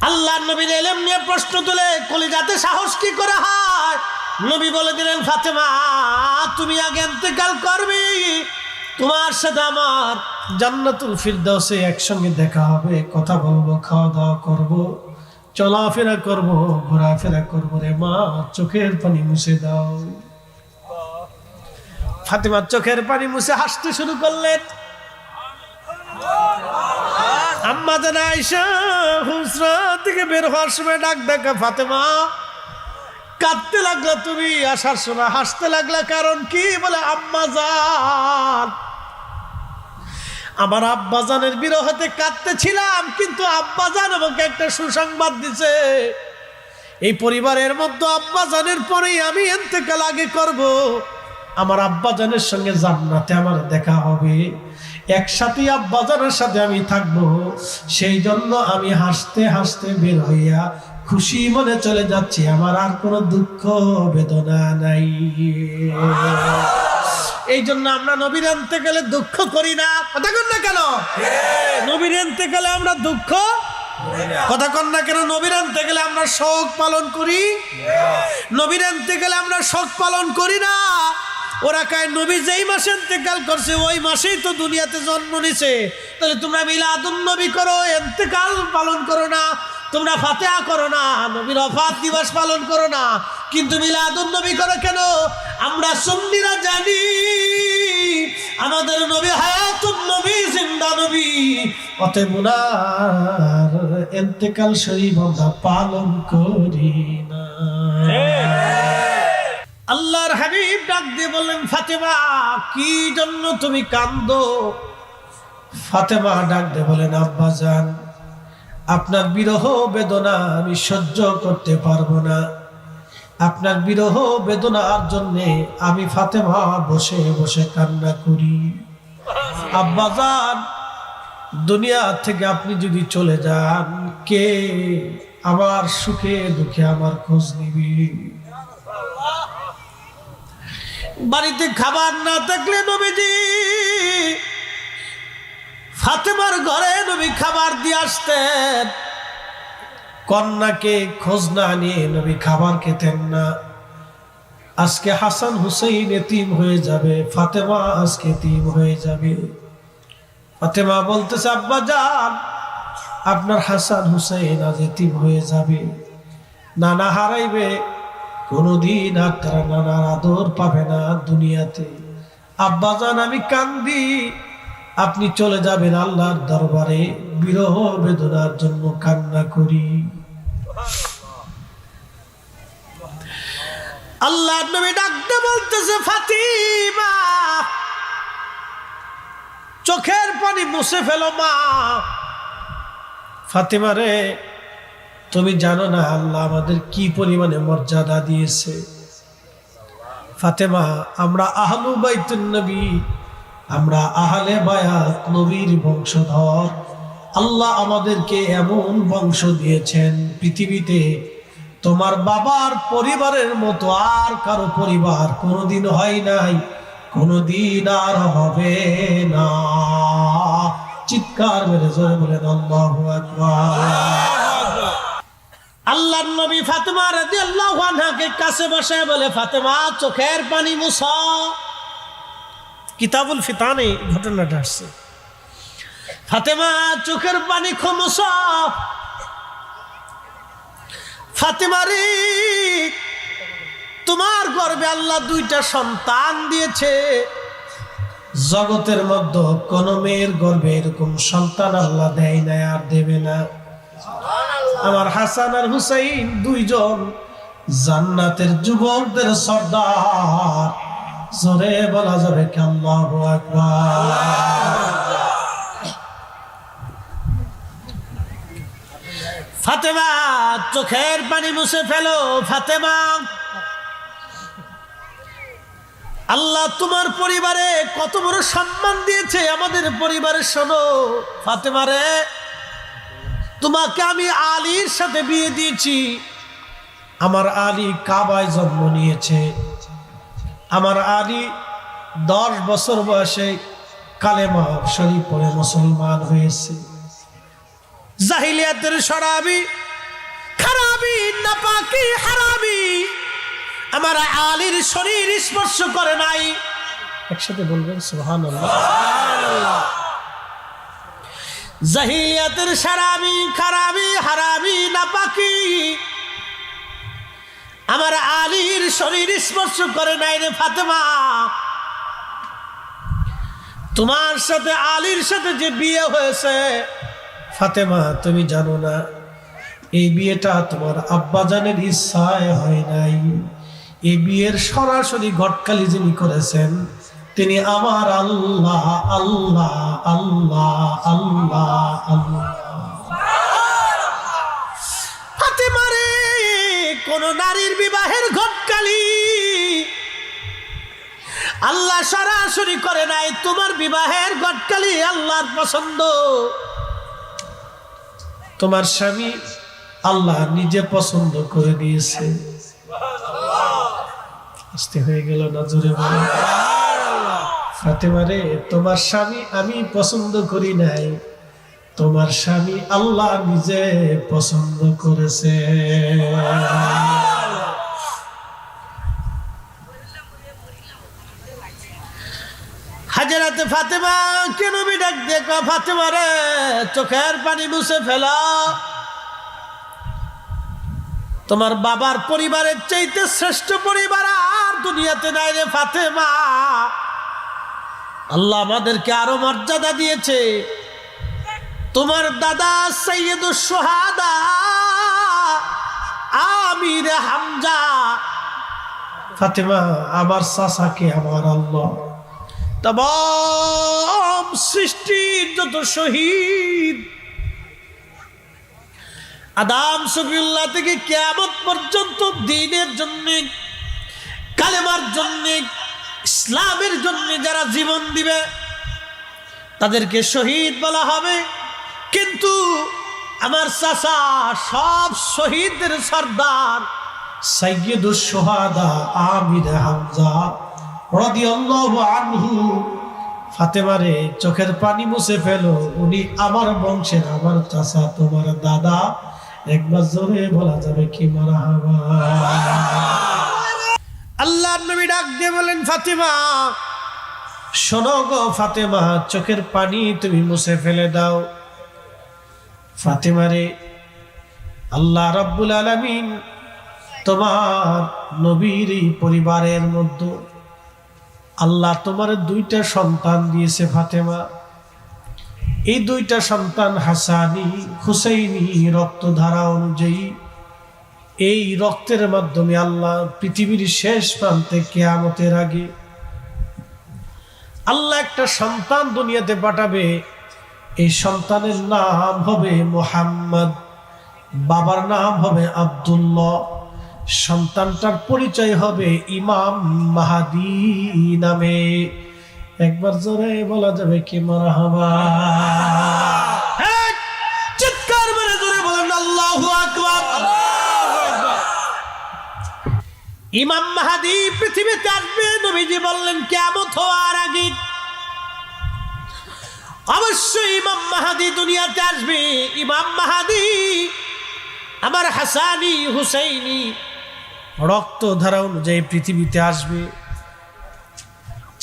আল্লাহ নবীর ইলম নিয়ে প্রশ্ন তুলে কলিজাতে সাহস কি করে হয়? নবী বলে দিলেন, ফাতেমা তুমি আগে ইন্তেকাল করবে, তোমার সাথে আমার জান্নাতুল ফিরদাউসে একসঙ্গে দেখা হবে, কথা বলবো, খাওয়া দাওয়া করবো, চলাফেরা করবো, ঘোরাফেরা করবো। রে মা, চোখের পানি মুছে দাও। ফাতেমা চোখের পানি মুছে হাসতে শুরু করলেন। আম্মা জান আয়েশা হুজরা থেকে বের হওয়ার সময় ডাক ডাকা, ফাতেমা কাঁদতে লাগলা তুমি, আসার সময় হাসতে লাগলা, কারণ কি? বলে আম্মা জান, আমার আব্বাজানের বিরহতে কাঁদতেছিলাম, কিন্তু আব্বাজান আমাকে একটা সুসংবাদ দিছে, এই পরিবারের মধ্যে আব্বাজানের পরেই আমি ইন্তেকাল আগে করব, আমার আব্বাজানের সঙ্গে জান্নাতে আমার দেখা হবে, একসাথে আব্বাজানের সাথে আমি থাকব। সেই জন্য আমি হাসতে হাসতে বের হইয়া খুশি মনে চলে যাচ্ছি, আমার আর কোনো দুঃখ বেদনা নাই। এই জন্য আমরা নবীর ইন্তেকালে দুঃখ করি না। কথা কন না কেন? নবীর ইন্তেকালে আমরা দুঃখ, কথা কন না কেন? নবীর ইন্তেকালে আমরা শোক পালন করি, নবীর ইন্তেকালে আমরা শোক পালন করি না। ওরা কয় নবী যেই মাসে ইন্তেকাল করছে ওই মাসেই তো দুনিয়াতে জন্ম নিছে, তাহলে তোমরা মিলাদুন নবী করো, ইন্তেকাল পালন করো না, তোমরা ফাতিহা করো না, নবীর ওফাত দিবস পালন করো না, কিন্তু মিলাদুন নবী করো কেন? আমরা সুন্নিরা জানি আমাদের নবী হায়াতুন নবী, জিন্দা নবী, অতএব উনার ইন্তেকাল শরীফ আমরা পালন করি না। আল্লাহর হাবিব ডাক দিয়ে বললেন, ফাতেমা কি জন্য তুমি কাঁদো? ফাতেমা ডাক দিয়ে বলেন, আব্বাজান আপনার বিরহ বেদনা আমি সহ্য করতে পারবো না, আপনার বিরহ বেদনার জন্যে আমি ফাতেমা বসে বসে কান্না করি। আব্বাজান দুনিয়া থেকে আপনি যদি চলে যান, কে আমার সুখে দুঃখে আমার খোঁজ নিবি? বাড়িতে খাবার না থাকলে নবীজি ফাতেমার ঘরে নবী খাবার দিয়ে আসতেন, কন্যাকে খোঁজ না নিয়ে নবী খাবার খেতেন না। আজকে হাসান হুসাইন এতিম হয়ে যাবে, ফাতেমা আজকে এতিম হয়ে যাবে। ফাতেমা বলতেছে, আব্বা যান আপনার হাসান হুসাইন আজ এতিম হয়ে যাবে, নানা হারাইবে, কোনদিন আর তারা নানার আদর পাবে না দুনিয়াতে। আব্বা যান আমি কান্দি, আপনি চলে যাবেন আল্লাহর দরবারে, বিরহ বেদনার জন্য কান্না করি। আল্লাহর নবী ডাকতে বলতেছে, ফাতিমা চোখের পানি মুছে ফেলো মা। ফাতিমা রে, তুমি জানো না আল্লাহ আমাদের কি পরিমাণে মর্যাদা দিয়েছে। ফাতেমা আমরা আহলু বাইতুন নবী, আমরা আহলে বায়াত নবীর বংশধর। আল্লাহ আমাদেরকে এমন বংশ দিয়েছেন, পৃথিবীতে তোমার বাবার পরিবারের মতো আর কারো পরিবার কোনোদিন হয় নাই, কোনোদিন আর হবে না। চিৎকার মেরে জোরে বলেন আল্লাহু আকবার। আল্লাহর নবী ফাতেমা রাদিয়াল্লাহু আনহাকে কাছে বসে বলে, ফাতেমা চোখের পানি মুছো। কিতাবুল ফিতানে ঘটনাটা আসছে। ফাতেমা চোখের পানি মুছো। ফাতেমা রে, তোমার গর্ভে আল্লাহ দুইটা সন্তান দিয়েছে, জগতের মধ্যে কোন মেয়ের গর্ভে এরকম সন্তান আল্লাহ দেয় না, আর দেবে না। আমার হাসান আর হুসাইন দুইজন জান্নাতের যুবকদের সর্দার। জোরে বলা যাবে কি আল্লাহু আকবার। ফাতেমা চোখের পানি মুছে ফেলো। ফাতেমা, আল্লাহ তোমার পরিবারে কত বড় সম্মান দিয়েছে আমাদের পরিবারে। শোনো ফাতেমা রে, তোমাকে আমি আলীর সাথে বিয়ে দিয়েছি। আমার আলী কাবায় জন্ম নিয়েছে। আমার আলী 10 বছর বয়সে কালেমা শরীফ পড়ে মুসলমান হয়েছে। জাহিলিয়াতের শরাবি, খারাবি, নাপাকি, হারামি আমার আলীর শরীর স্পর্শ করে নাই। একসাথে বলবেন সুবহানাল্লাহ। জাহিলিয়াতের শরাবি, খারাবি, হারামি, নাপাকি আমার আলীর শরীর স্পর্শ করে নাই রে ফাতেমা। তোমার সাথে আলীর সাথে যে বিয়ে হয়েছে ফাতেমা, তুমি জানো না এই বিয়েটা তোমার আব্বাজানের ইচ্ছায় হয় নাই। এই বিয়ের সরাসরি ঘটকালি যিনি করেছেন তিনি আমার আল্লাহ। আল্লাহ আল্লাহ আল্লাহ আল্লাহ। ফাতেমা রে, কোন নারীর বিবাহের ঘটকালি আল্লাহ সরাসরি করে নাই। তোমার বিবাহের ঘটকালি আল্লাহর পছন্দ। তোমার স্বামী আল্লাহ নিজে পছন্দ করে দিয়েছে। আসতে হয়ে গেল না, জোরে বলো। ফাতেমা রে, তোমার স্বামী আমি পছন্দ করি নাই, তোমার স্বামী আল্লাহ নিজে পছন্দ করেছে। হাজরাতে ফাতেমা কেন ডাক দেখো, ফাতেমা রে চোখের পানি মুছে ফেলা। তোমার বাবার পরিবারের চাইতে শ্রেষ্ঠ পরিবার আর দুনিয়াতে নাই রে ফাতেমা। আল্লাহ আমাদেরকে আরো মর্যাদা দিয়েছে। তোমার দাদা সৈয়দুস শুহাদা আমির হামজা। ফাতেমা, আমার চাচাকে আমার আল্লাহ तमाम सृष्टिर যত শহীদ আদম সফিউল্লাহ থেকে কিয়ামত পর্যন্ত দ্বীনের জন্য, কালেমার জন্য, ইসলামের জন্য যারা জীবন দিবে তাদেরকে শহীদ বলা হবে। কিন্তু আমার চাচা সব শহীদদের সর্দার সাইয়্যিদুশ শুহাদা আমির হামজা রাদিয়াল্লাহু আনহু। ফাতেমারে চোখের পানি মুছে ফেলো, উনি আমার বংশের, আমার চাচা, তোমার দাদা। একবার জোরে বলা যাবে কি মারহাবা। আল্লাহর নবী ডাক দিয়ে বলেন, ফাতেমা শোনো গো ফাতেমা, চোখের পানি তুমি মুছে ফেলে দাও। ফাতেমারে আল্লাহ রাব্বুল আলামিন তোমার নবীর পরিবারের মধ্যে আল্লাহ তোমার 2টা সন্তান দিয়েছে ফাতেমা। এই 2টা সন্তান হাসানি হুসাইনি রক্তধারা অনুযায়ী, এই রক্তের মাধ্যমে আল্লাহ পৃথিবীর শেষ প্রান্তে কিয়ামতের আগে আল্লাহ একটা সন্তান দুনিয়াতে পাঠাবে। এই সন্তানের নাম হবে মুহাম্মদ, বাবার নাম হবে আব্দুল্লাহ। সন্তানটার পরিচয় হবে ইমাম মাহদী নামে। একবার জোরে বলা যাবে কি মারহাবা। চিৎকার মেরে জোরে বলেন আল্লাহু আকবার। ইমাম মাহদী পৃথিবীতে আসবে, নবীজি বললেন কিয়ামত হওয়ার আগে। অবশ্যই ইমাম মাহদী দুনিয়াতে আসবে। ইমাম মাহদী আমার হাসানি হুসাইনি রক্ত ধারা অনুযায়ী পৃথিবীতে আসবে।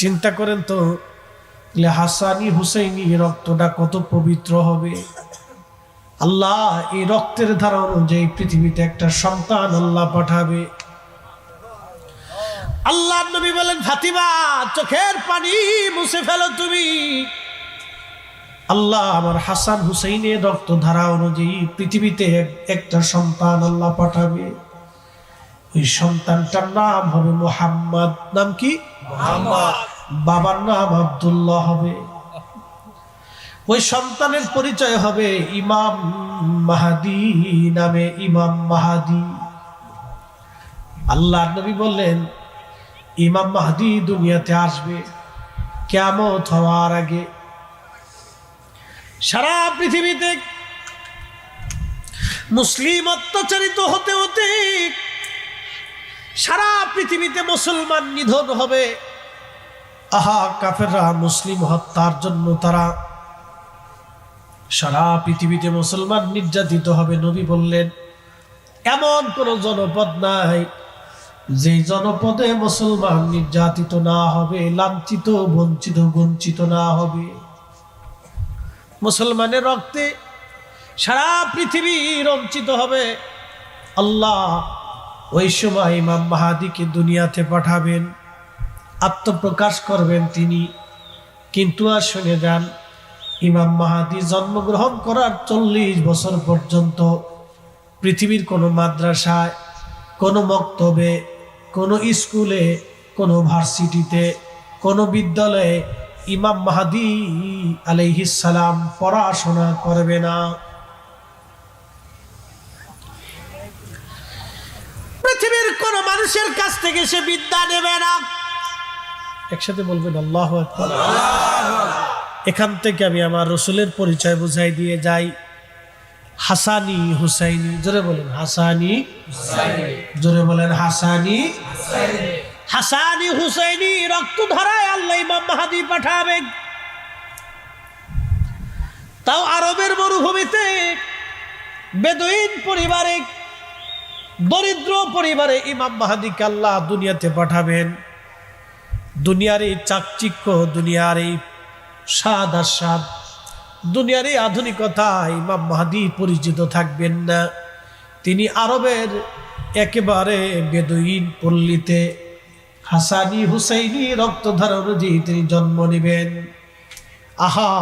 চিন্তা করেন তো, হাসানি হুসাইনি রক্তটা কত পবিত্র হবে। আল্লাহ এই রক্তের ধারা অনুযায়ী পৃথিবীতে একটা সন্তান আল্লাহ পাঠাবে। আল্লাহর নবী বলেন, ফাতিমা চোখের পানি মুছে ফেলো তুমি। আল্লাহ আমার হাসান হুসাইনের রক্তধারা অনুযায়ী পৃথিবীতে একটা সন্তান আল্লাহ পাঠাবে। ওই সন্তানটার নাম হবে মুহাম্মদ। নাম কি? মুহাম্মদ। বাবার নাম আব্দুল্লাহ হবে। ওই সন্তানের পরিচয় হবে ইমাম মাহাদি নামে, ইমাম মাহাদি। আল্লাহর নবী বললেন, ইমাম মাহদি দুনিয়াতে আসবে কিয়ামত হওয়ার আগে। সারা পৃথিবীতে মুসলিম অত্যাচারিত হতে হতে সারা পৃথিবীতে মুসলমান নিধন হবে। আহা, কাফেররা মুসলিম হত্যার জন্য তারা সারা পৃথিবীতে মুসলমান নির্যাতিত হবে। নবী বললেন, এমন কোন জনপদ নাই যে জনপদে মুসলমান নির্যাতিত না হবে, লাঞ্ছিত বঞ্চিত বঞ্চিত না হবে। মুসলমানের রক্তে সারা পৃথিবী রঞ্চিত হবে। আল্লাহ ওই সময় ইমাম মাহাদিকে দুনিয়াতে পাঠাবেন, আত্মপ্রকাশ করবেন তিনি। কিন্তু আর শুনে যান, ইমাম মাহাদি জন্মগ্রহণ করার 40 বছর পর্যন্ত পৃথিবীর কোনো মাদ্রাসায়, কোনো মক্তবে, কোনো স্কুলে, কোনো ভার্সিটিতে, কোনো বিদ্যালয়ে ইমাম মাহাদি আলাইহিস সালাম পড়াশোনা করবে না। পৃথিবীর কোন মানুষের কাছ থেকে সে বিদ্যা নেবে না। একসাথে বলবেন আল্লাহু আকবার। এখান থেকে আমি আমার রসুলের পরিচয় বুঝাই দিয়ে যাই। হাসানি হুসাইনি, জোরে বলেন হাসানি হুসাইনি, জোরে বলেন হাসানি হুসাইনি। হাসানি হুসাইনি রক্ত ধারায় আল্লাহ ইমাম মাহাদি পাঠাবে। তাও আরবের মরুভূমিতে বেদুইন পরিবারে, দরিদ্র পরিবারে ইমাম মাহাদিকে আল্লাহ দুনিয়াতে পাঠাবেন। দুনিয়ার এই চাকচিক্য, দুনিয়ার এই স্বাদ আস্বাদ, দুনিয়ার এই আধুনিকতা ইমাম মাহাদি পরিচিত থাকবেন না। তিনি আরবের একেবারে বেদুইন পল্লীতে হাসানি হুসাইনি রক্তধারা অনুযায়ী তিনি জন্ম নেবেন। আহা,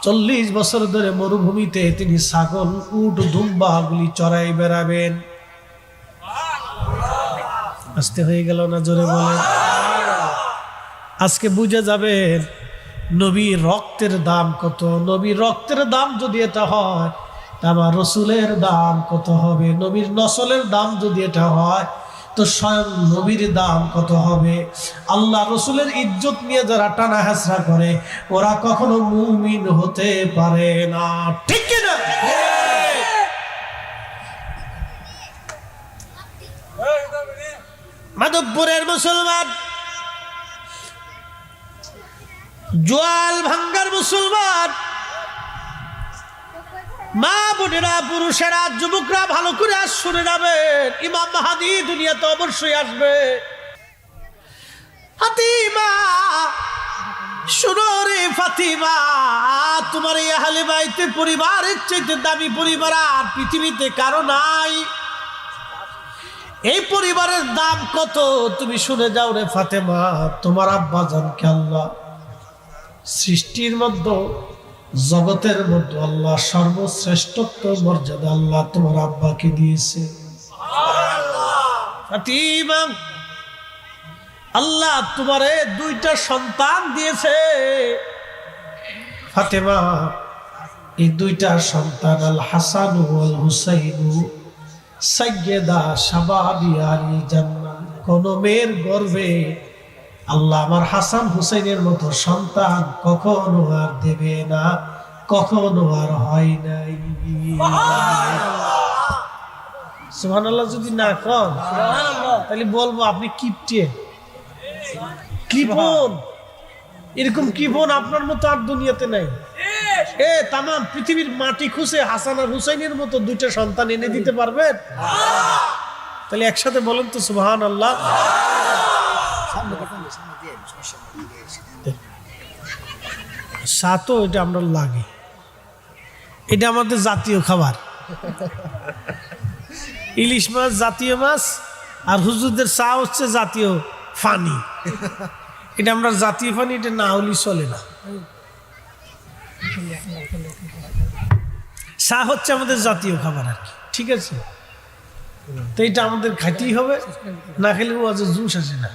40 বছর ধরে মরুভূমিতে তিনি ছাগল, উট, দুম্বাগুলি চড়াই বেড়াবেন। আসতে হয়ে গেল না? জোরে বলেন। আজকে বুঝে যাবেন নবীর রক্তের দাম কত। নবীর রক্তের দাম যদি এটা হয়, আমার রসুলের দাম কত হবে? নবীর নসলের দাম যদি এটা হয়, তো স্বয়ং নবীর দাম কত হবে? আল্লাহ রসুলের ইজ্জত নিয়ে যারা টানা হেসরা করে, ওরা কখনো মুমিন হতে পারে না। ঠিক কিনা? মাধবপুরের মুসলমান, জোয়াল ভাঙ্গার মুসলমান, মা বোনেরা, পুরুষেরা, যুবকরা ভালো করে আজ শুনে যাবেন, ইমাম মাহাদি দুনিয়াতে অবশ্যই আসবে। ফাতিমা শুনো রে ফাতিমা, তোমার এই আহলে বাইতে পরিবারের চাইতে দামি পরিবার আর পৃথিবীতে কারো নাই। এই পরিবারের দাম কত তুমি শুনে যাও রে ফাতেমা। তোমার আব্বা জানকে আল্লাহ সৃষ্টির মধ্যে, জগতের মধ্যে আল্লাহ সর্বশ্রেষ্ঠত্ব মর্যাদা আল্লাহ তোমার আব্বাকে দিয়েছে। ফাতিমা, আল্লাহ তোমারে 2টা সন্তান দিয়েছে। ফাতেমা, এই 2টা সন্তান আল হাসান ওয়াল হুসাইন সাইয়্যিদা শাবাবি আহলিল জান্নাহ। কোন মেয়ের গর্ভে আল্লাহ আমার হাসান হুসাইনের মতো সন্তান কখনো আর দেবে না, কখনো আর হয় নাই। সুবহানাল্লাহ। যদি না কন তাহলে বলবো আপনি কিপটে, কৃপণ। এরকম কৃপণ আপনার মতো আর দুনিয়াতে নাই। তাম পৃথিবীর মাটি খুঁজে হাসান আর হুসাইনের মতো 2টা সন্তান এনে দিতে পারবেন? তাহলে একসাথে বলেন তো সুবহানাল্লাহ। সাতো এটা আমরা লাগে, এটা আমাদের জাতীয় খাবার। ইলিশ মাছ জাতীয় মাছ, আর হুজুরদের চা হচ্ছে জাতীয় ফানি, এটা আমরা জাতীয় ফানি, এটা না হলেই চলে না। চা হচ্ছে আমাদের জাতীয় খাবার আর কি, ঠিক আছে? তো এটা আমাদের খাইতেই হবে, না খেলে ওয়াজে জুস আসে না,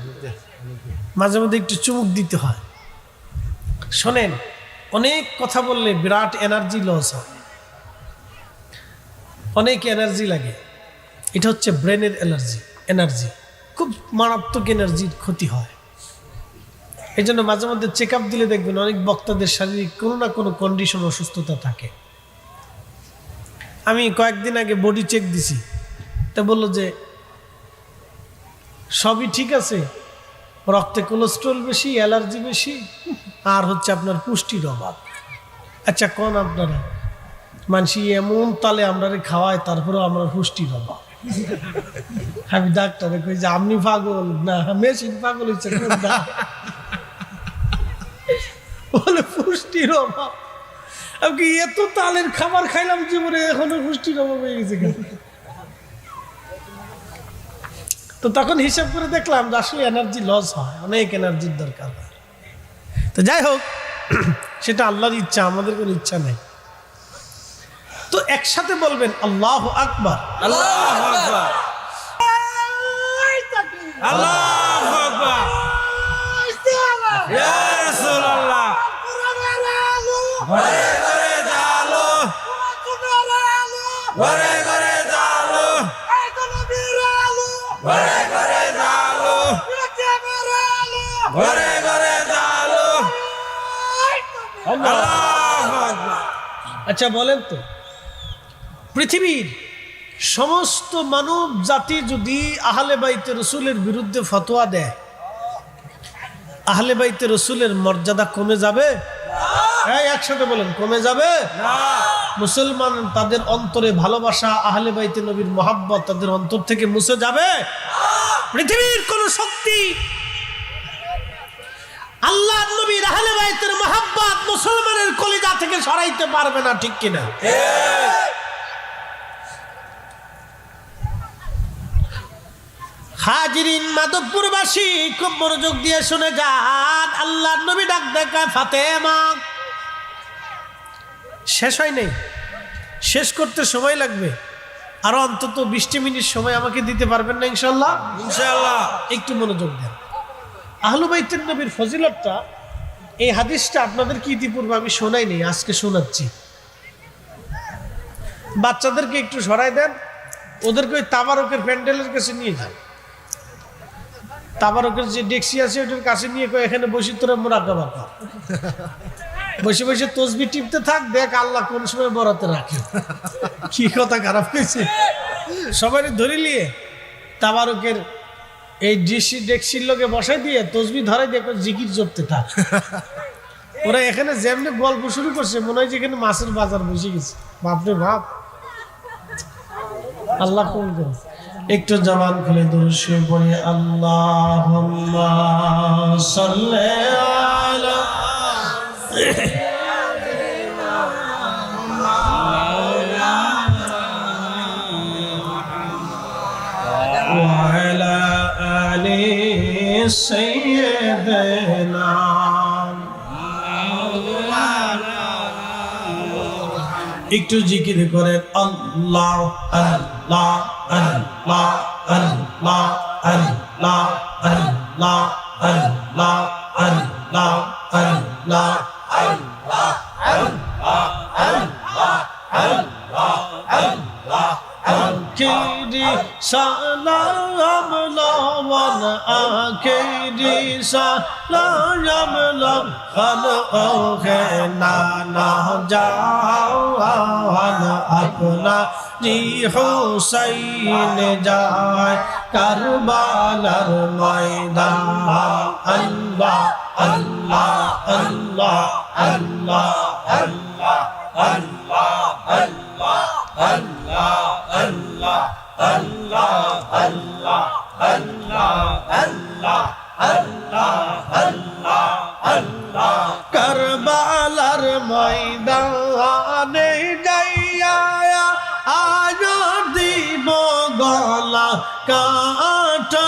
মাঝে মধ্যে একটু চুমুক দিতে হয়। শোনেন, অনেক কথা বললে বিরাট এনার্জি লস হয়, অনেক এনার্জি লাগে। এটা হচ্ছে ব্রেনের এনার্জি খুব মারাত্মক এনার্জির ক্ষতি হয়। এই জন্য মাঝে মধ্যে চেক আপ দিলে দেখবেন অনেক বক্তাদের শারীরিক কোনো না কোনো কন্ডিশন, অসুস্থতা থাকে। আমি কয়েকদিন আগে বডি চেক দিছি, তা বললো যে সবই ঠিক আছে, রক্তে কোলেস্ট্রল বেশি, অ্যালার্জি বেশি, আর হচ্ছে আপনার পুষ্টির অভাব। আচ্ছা কোন আপনারা মানসি এমন তালে আমরা খাওয়ায়, তারপরেও আমরা পুষ্টির অভাব। আমি ডাক্তারে কই যে আপনি পাগল না মেশিন পাগল হচ্ছে, বলে পুষ্টির অভাব। আমি এত তালের খাবার খাইলাম জীবনে, এখনো পুষ্টির অভাব হয়ে গেছে কেন? তো তখন হিসাব করে দেখলাম যে আসলে এনার্জি লস হয়, অনেক এনার্জির দরকার হয়। তো যাই হোক, সেটা আল্লাহর ইচ্ছা, আমাদের কোনো ইচ্ছা নেই। তো একসাথে বলবেন আল্লাহু আকবার, আল্লাহু আকবার, আল্লাহু আকবার, ইয়া রাসূলুল্লাহ, ঘরে ঘরে জালো, ঘরে ঘরে জালো, ঘরে ঘরে জালো, ঘরে ঘরে জালো, আল্লাহু আকবার। আচ্ছা বলেন তো, পৃথিবীর সমস্ত মানব জাতি যদি আহলে বাইতে রসুলের বিরুদ্ধে ফতোয়া দেয়, আহলে বাইতে রসুলের মর্যাদা কমে যাবে? একসাথে বলেন, কমে যাবে? মুসলমান তাদের অন্তরে ভালোবাসা, আহলে বাইতে নবীর মহাব্বত তাদের অন্তর থেকে মুছে যাবে? পৃথিবীর কোন শক্তি আল্লাহ নবীর আহলে বাইতের মহাব্বত মুসলমানের কলিজা থেকে সরাইতে পারবে না, ঠিক কিনা? হাজিরিন, মাধবপুরবাসী খুব মনোযোগ দিয়ে শুনে যান। আল্লাহ নবী ডাক দেখা ফাতেমা, শেষ হয় নাই, শেষ করতে সময় লাগবে, আরো অন্তত 20 মিনিট সময় আমাকে দিতে পারবেন না ইনশাল্লাহ? ইনশাআল্লাহ। একটু মনোযোগ দেন। আহলে বাইতের নবীর ফজিলতটা, এই হাদিসটা আপনাদেরকে ইতিপূর্বে আমি শোনাই নি, আজকে শোনাচ্ছি। বাচ্চাদেরকে একটু সরাই দেন, ওদেরকে ওই তাবারকের প্যান্ডেলের কাছে নিয়ে যান। তাবারকের যে ডেক্সি আছে ওটার কাছে নিয়ে এখানে বসে তোরা মুরাকাবা কর, বসে বসে তসবি টিপতে থাক, দেখ আল্লাহ কোন সময় বরাতে রাখে। কি কথা খারাপ হয়েছে? সবাই ধরে নিয়ে তাবারকের এই ডেক্সির লোকে বসাই দিয়ে তসবি ধরাই দিয়ে জিকির জপতে থাক। ওরা এখানে যেমনি গল্প শুরু করছে, মনে হয় যে এখানে মাছের বাজার বসে গেছে। বাপরে বাপ, আল্লাহ কোন করে। একটু জবান খুলে দুরূদ শরীফ পড়ি, আল্লাহুম্মা সাল্লি আলা ওয়া আলা আলি সাইয়্যিদিনা। একটু জিকির করেন, আল্লাহ আল্লাহ আল্লাহ আল্লাহ আল্লাহ আল্লাহ আল্লাহ আল্লাহ আল্লাহ আল্লাহ আল্লাহ আল্লাহ আল্লাহ আখিরি সালাম লাওয়ান, আখিরি সালাম লাওয়ান, ওহে নানা জাওয়ান আপনা জি হুসাইন যায় কারবালার ময়দান। আল্লাহ আল্লাহ আল্লাহ আল্লাহ আল্লাহ আল্লাহ আল্লাহ আল্লাহ আল্লাহ আল্লাহ আল্লাহ আল্লাহ আল্লাহ আল্লাহ আল্লাহ আল্লাহ। কারবালার ময়দানে যাইয়া আজ দিব গলা কাটাইয়া,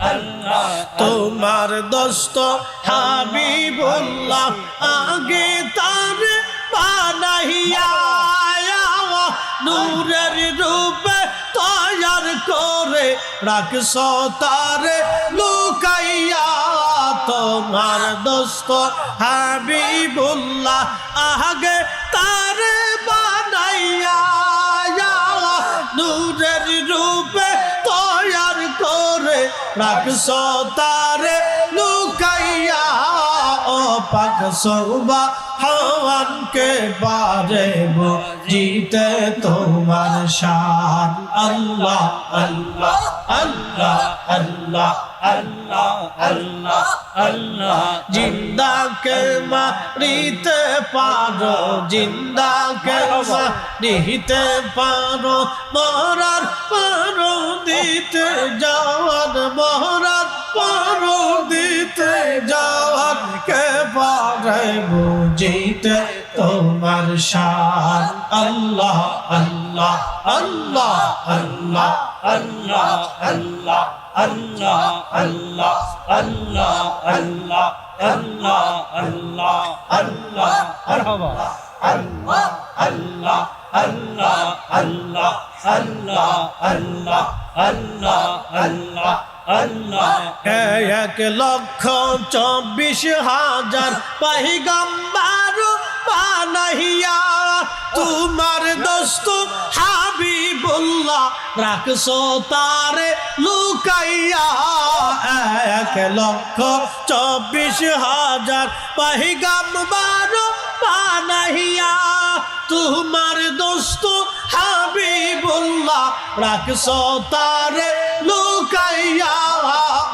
তোমার দোস্ত হাবিবুল্লাহ আগে তার বানাইয়া নূরের রূপে তৈয়ার করে রাখছ তারে লুকাইয়া তোমার দোস্ত হাবিবুল্লাহ আগে তার বানাইয়া নূরের রূপে তৈয়ার করে রাখছ তারে লুকাইয়া ও পাক সুবহানকে পারে বুঝিতে তোমার শান আল্লাহ আল্লাহ আল্লাহ আল্লাহ আল্লাহ আল্লাহ আল্লাহ জিন্দাকে মারিতে পারো জিন্দাকে মারিতে পারো মরার পারো দিতে যাওয়ার মরার পারো দিতে যাওয়ার কে পারে বুঝিতে তোমার শান আল্লাহ আল্লাহ আল্লাহ আল্লাহ আল্লাহ আল্লাহ আল্লাহ আল্লাহ আল্লাহ আল্লাহ আল্লাহ আল্লাহ আল্লাহ মারহাবা আল্লাহ আল্লাহ আল্লাহ আল্লাহ আল্লাহ আল্লাহ আল্লাহ আল্লাহ আল্লাহ 1,24,000 পয়গম্বর বানাইয়া তোমার দোস্ত হাবিবুল্লাহ রাখছো তারে লুকাইয়া 1,24,000 পয়গম্বর বানাইয়া তোমার দোস্ত হাবিবুল্লাহ রাখছো তারে লুকাইয়া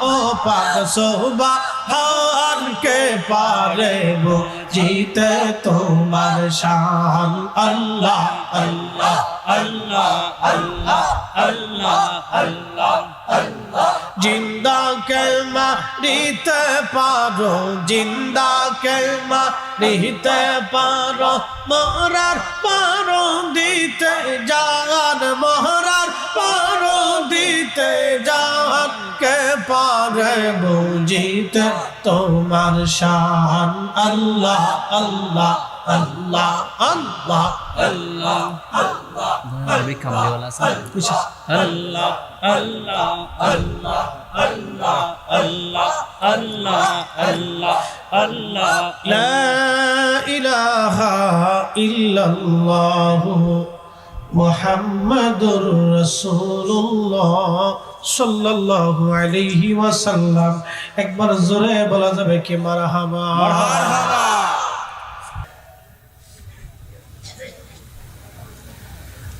ও পাক সুবহানকে পারে বুঝিতে তোমার শান আল্লাহ আল্লাহ আল্লাহ আল্লাহ আল্লাহ আল্লাহ আল্লাহ জিন্দাকে মারিতে পারো জিন্দাকে মারিতে পারো মরার পারো দিতে জান মরার পারো দিতে জান কে পারে বুঝিতে তোমার শান আল্লাহ আল্লাহ আল্লাহ আল্লাহ আল্লাহ আল্লাহ अभी कमरे वाला सा कुछ আল্লাহ আল্লাহ আল্লাহ আল্লাহ আল্লাহ আল্লাহ আল্লাহ আল্লাহ لا إله إلا الله محمد رسول الله صلى الله عليه وسلم একবার জোরে বলা যাবে কি মারহাবা মারহাবা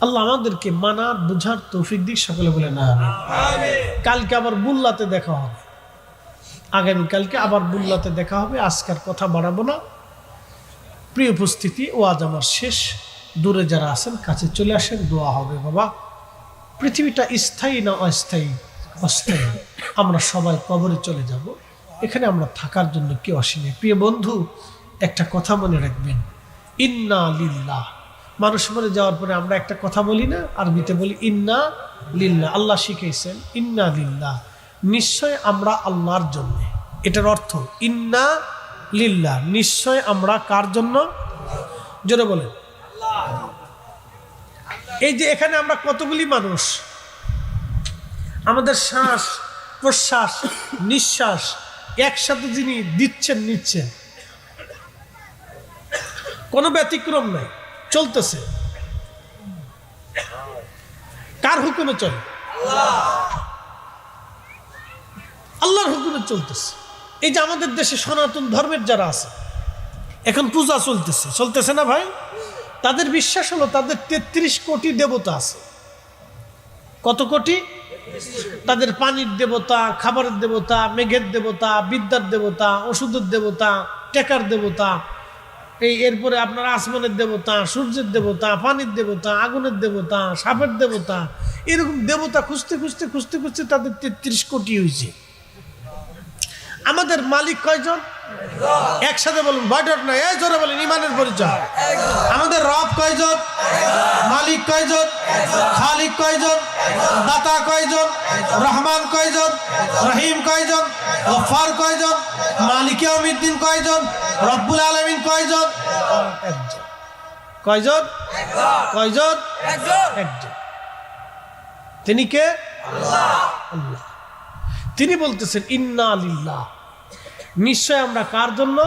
আল্লাহ আমাদেরকে মানার বুঝার তৌফিক দিক সকলে বলে না আমিন কালকে আবার বুল্লাতে দেখা হবে আগামী কালকে আবার বুল্লাতে দেখা হবে আজকের কথা বাড়াবো না প্রিয় উপস্থিতি ওয়াজ আমার শেষ দূরে যারা আছেন কাছে চলে আসেন দোয়া হবে বাবা পৃথিবীটা স্থায়ী না অস্থায়ী অস্থায়ী আমরা সবাই কবরে চলে যাব এখানে আমরা থাকার জন্য কেউ আসিনি প্রিয় বন্ধু একটা কথা মনে রাখবেন ইন্না লিল্লাহ মানুষ মরে যাওয়ার পরে আমরা একটা কথা বলি না আরবিতে বলি ইন্না লিল্লাহ আল্লাহ শিখাইছেন ইন্না লিল্লাহ নিশ্চয় আমরা আল্লাহর জন্য এটার অর্থ ইন্না লিল্লাহ নিশ্চয় আমরা কার জন্য জোরে বলেন এই যে এখানে আমরা কতগুলি মানুষ আমাদের শ্বাস প্রশ্বাস নিঃশ্বাস একসাথে যিনি দিচ্ছেন নিচ্ছেন কোনো ব্যতিক্রম নাই চলতেছে কার হুকুমে চলে আল্লাহর হুকুমে চলতেছে এই যে আমাদের দেশে সনাতন ধর্মের যারা আছে এখন পূজা চলতেছে না ভাই তাদের বিশ্বাস হলো তাদের ৩৩ কোটি দেবতা আছে কত কোটি তাদের পানির দেবতা খাবারের দেবতা মেঘের দেবতা বিদ্যার দেবতা ওষুধের দেবতা টেকার দেবতা এই এরপরে আপনার আসমানের দেবতা সূর্যের দেবতা পানির দেবতা আগুনের দেবতা সাপের দেবতা এরকম দেবতা খুঁজতে খুঁজতে খুঁজতে খুঁজতে তাদের ৩৩ কোটি হয়েছে আমাদের মালিক কয়জন একসাথে বলুন বয়ডট না এই জোরে বলেন ইমানের পরিচয় আমাদের রব কয়জন মালিক কয়জন খালিক কয়জন দাতা কয়জন, রহমান কয়জন, রহিম কয়জন, গফফার কয়জন, মালিক ইয়াউমিদ্দিন কয়জন, রব্বুল আলামিন কয়জন? একজন। কয়জন? কয়জন? একজন। তিনি কে? আল্লাহ। তিনি বলতেছেন ইন্না লিল্লাহ, নিশ্চয় আমরা কার জন্য?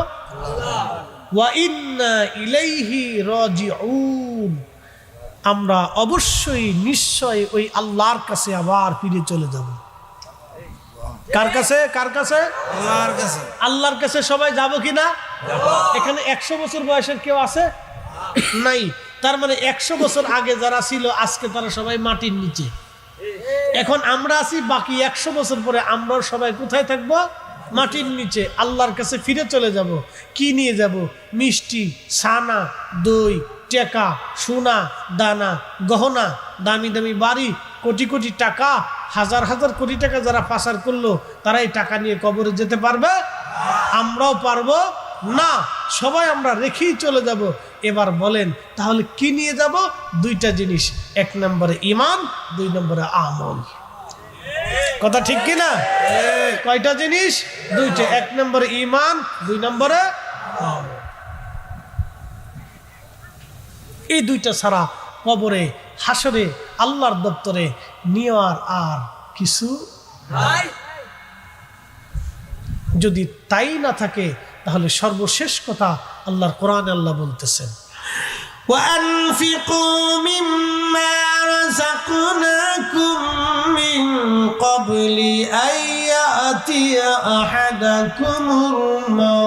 ওয়া ইন্না ইলাইহি রাজিউন, আমরা অবশ্যই নিশ্চয় ওই আল্লাহর কাছে আবার ফিরে চলে যাব। কার কাছে? কার কাছে? আল্লাহর কাছে। আল্লাহর কাছে সবাই যাব কিনা? এখানে 100 বছর বয়সের কেউ আছে? নাই। তার মানে 100 বছর আগে যারা ছিল আজকে তারা সবাই মাটির নিচে। এখন আমরা আছি, বাকি 100 বছর পরে আমরাও সবাই কোথায় থাকবো? মাটির নিচে। আল্লাহর কাছে ফিরে চলে যাব। কি নিয়ে যাব? মিষ্টি, ছানা, দই, টাকা, সোনা, দানা, গহনা, দামি দামি বাড়ি, কোটি কোটি টাকা, হাজার হাজার কোটি টাকা যারা পাচার করলো তারা এই টাকা নিয়ে কবরে যেতে পারবে? আমরাও পারবো না। সবাই আমরা রেখেই চলে যাব। এবার বলেন তাহলে কি নিয়ে যাব? দুইটা জিনিস, 1 নম্বরে ঈমান, 2 নম্বরে আমল। কথা ঠিক কিনা? কয়টা জিনিস? দুইটা। 1 নম্বরে ঈমান, 2 নম্বরে আমল। এই দুইটা ছাড়া কবরে, হাসরে, আল্লাহর দপ্তরে নেওয়ার আর কিছু নাই। যদি তাই না থাকে তাহলে সর্বশেষ কথা আল্লাহর কোরআনে আল্লাহ বলতেছেন وَأَنْفِقُوا مِمَّا رَزَقْنَاكُمْ مِنْ قَبْلِ أَنْ يَأْتِيَ أَحَدَكُمُ الْمَوْتُ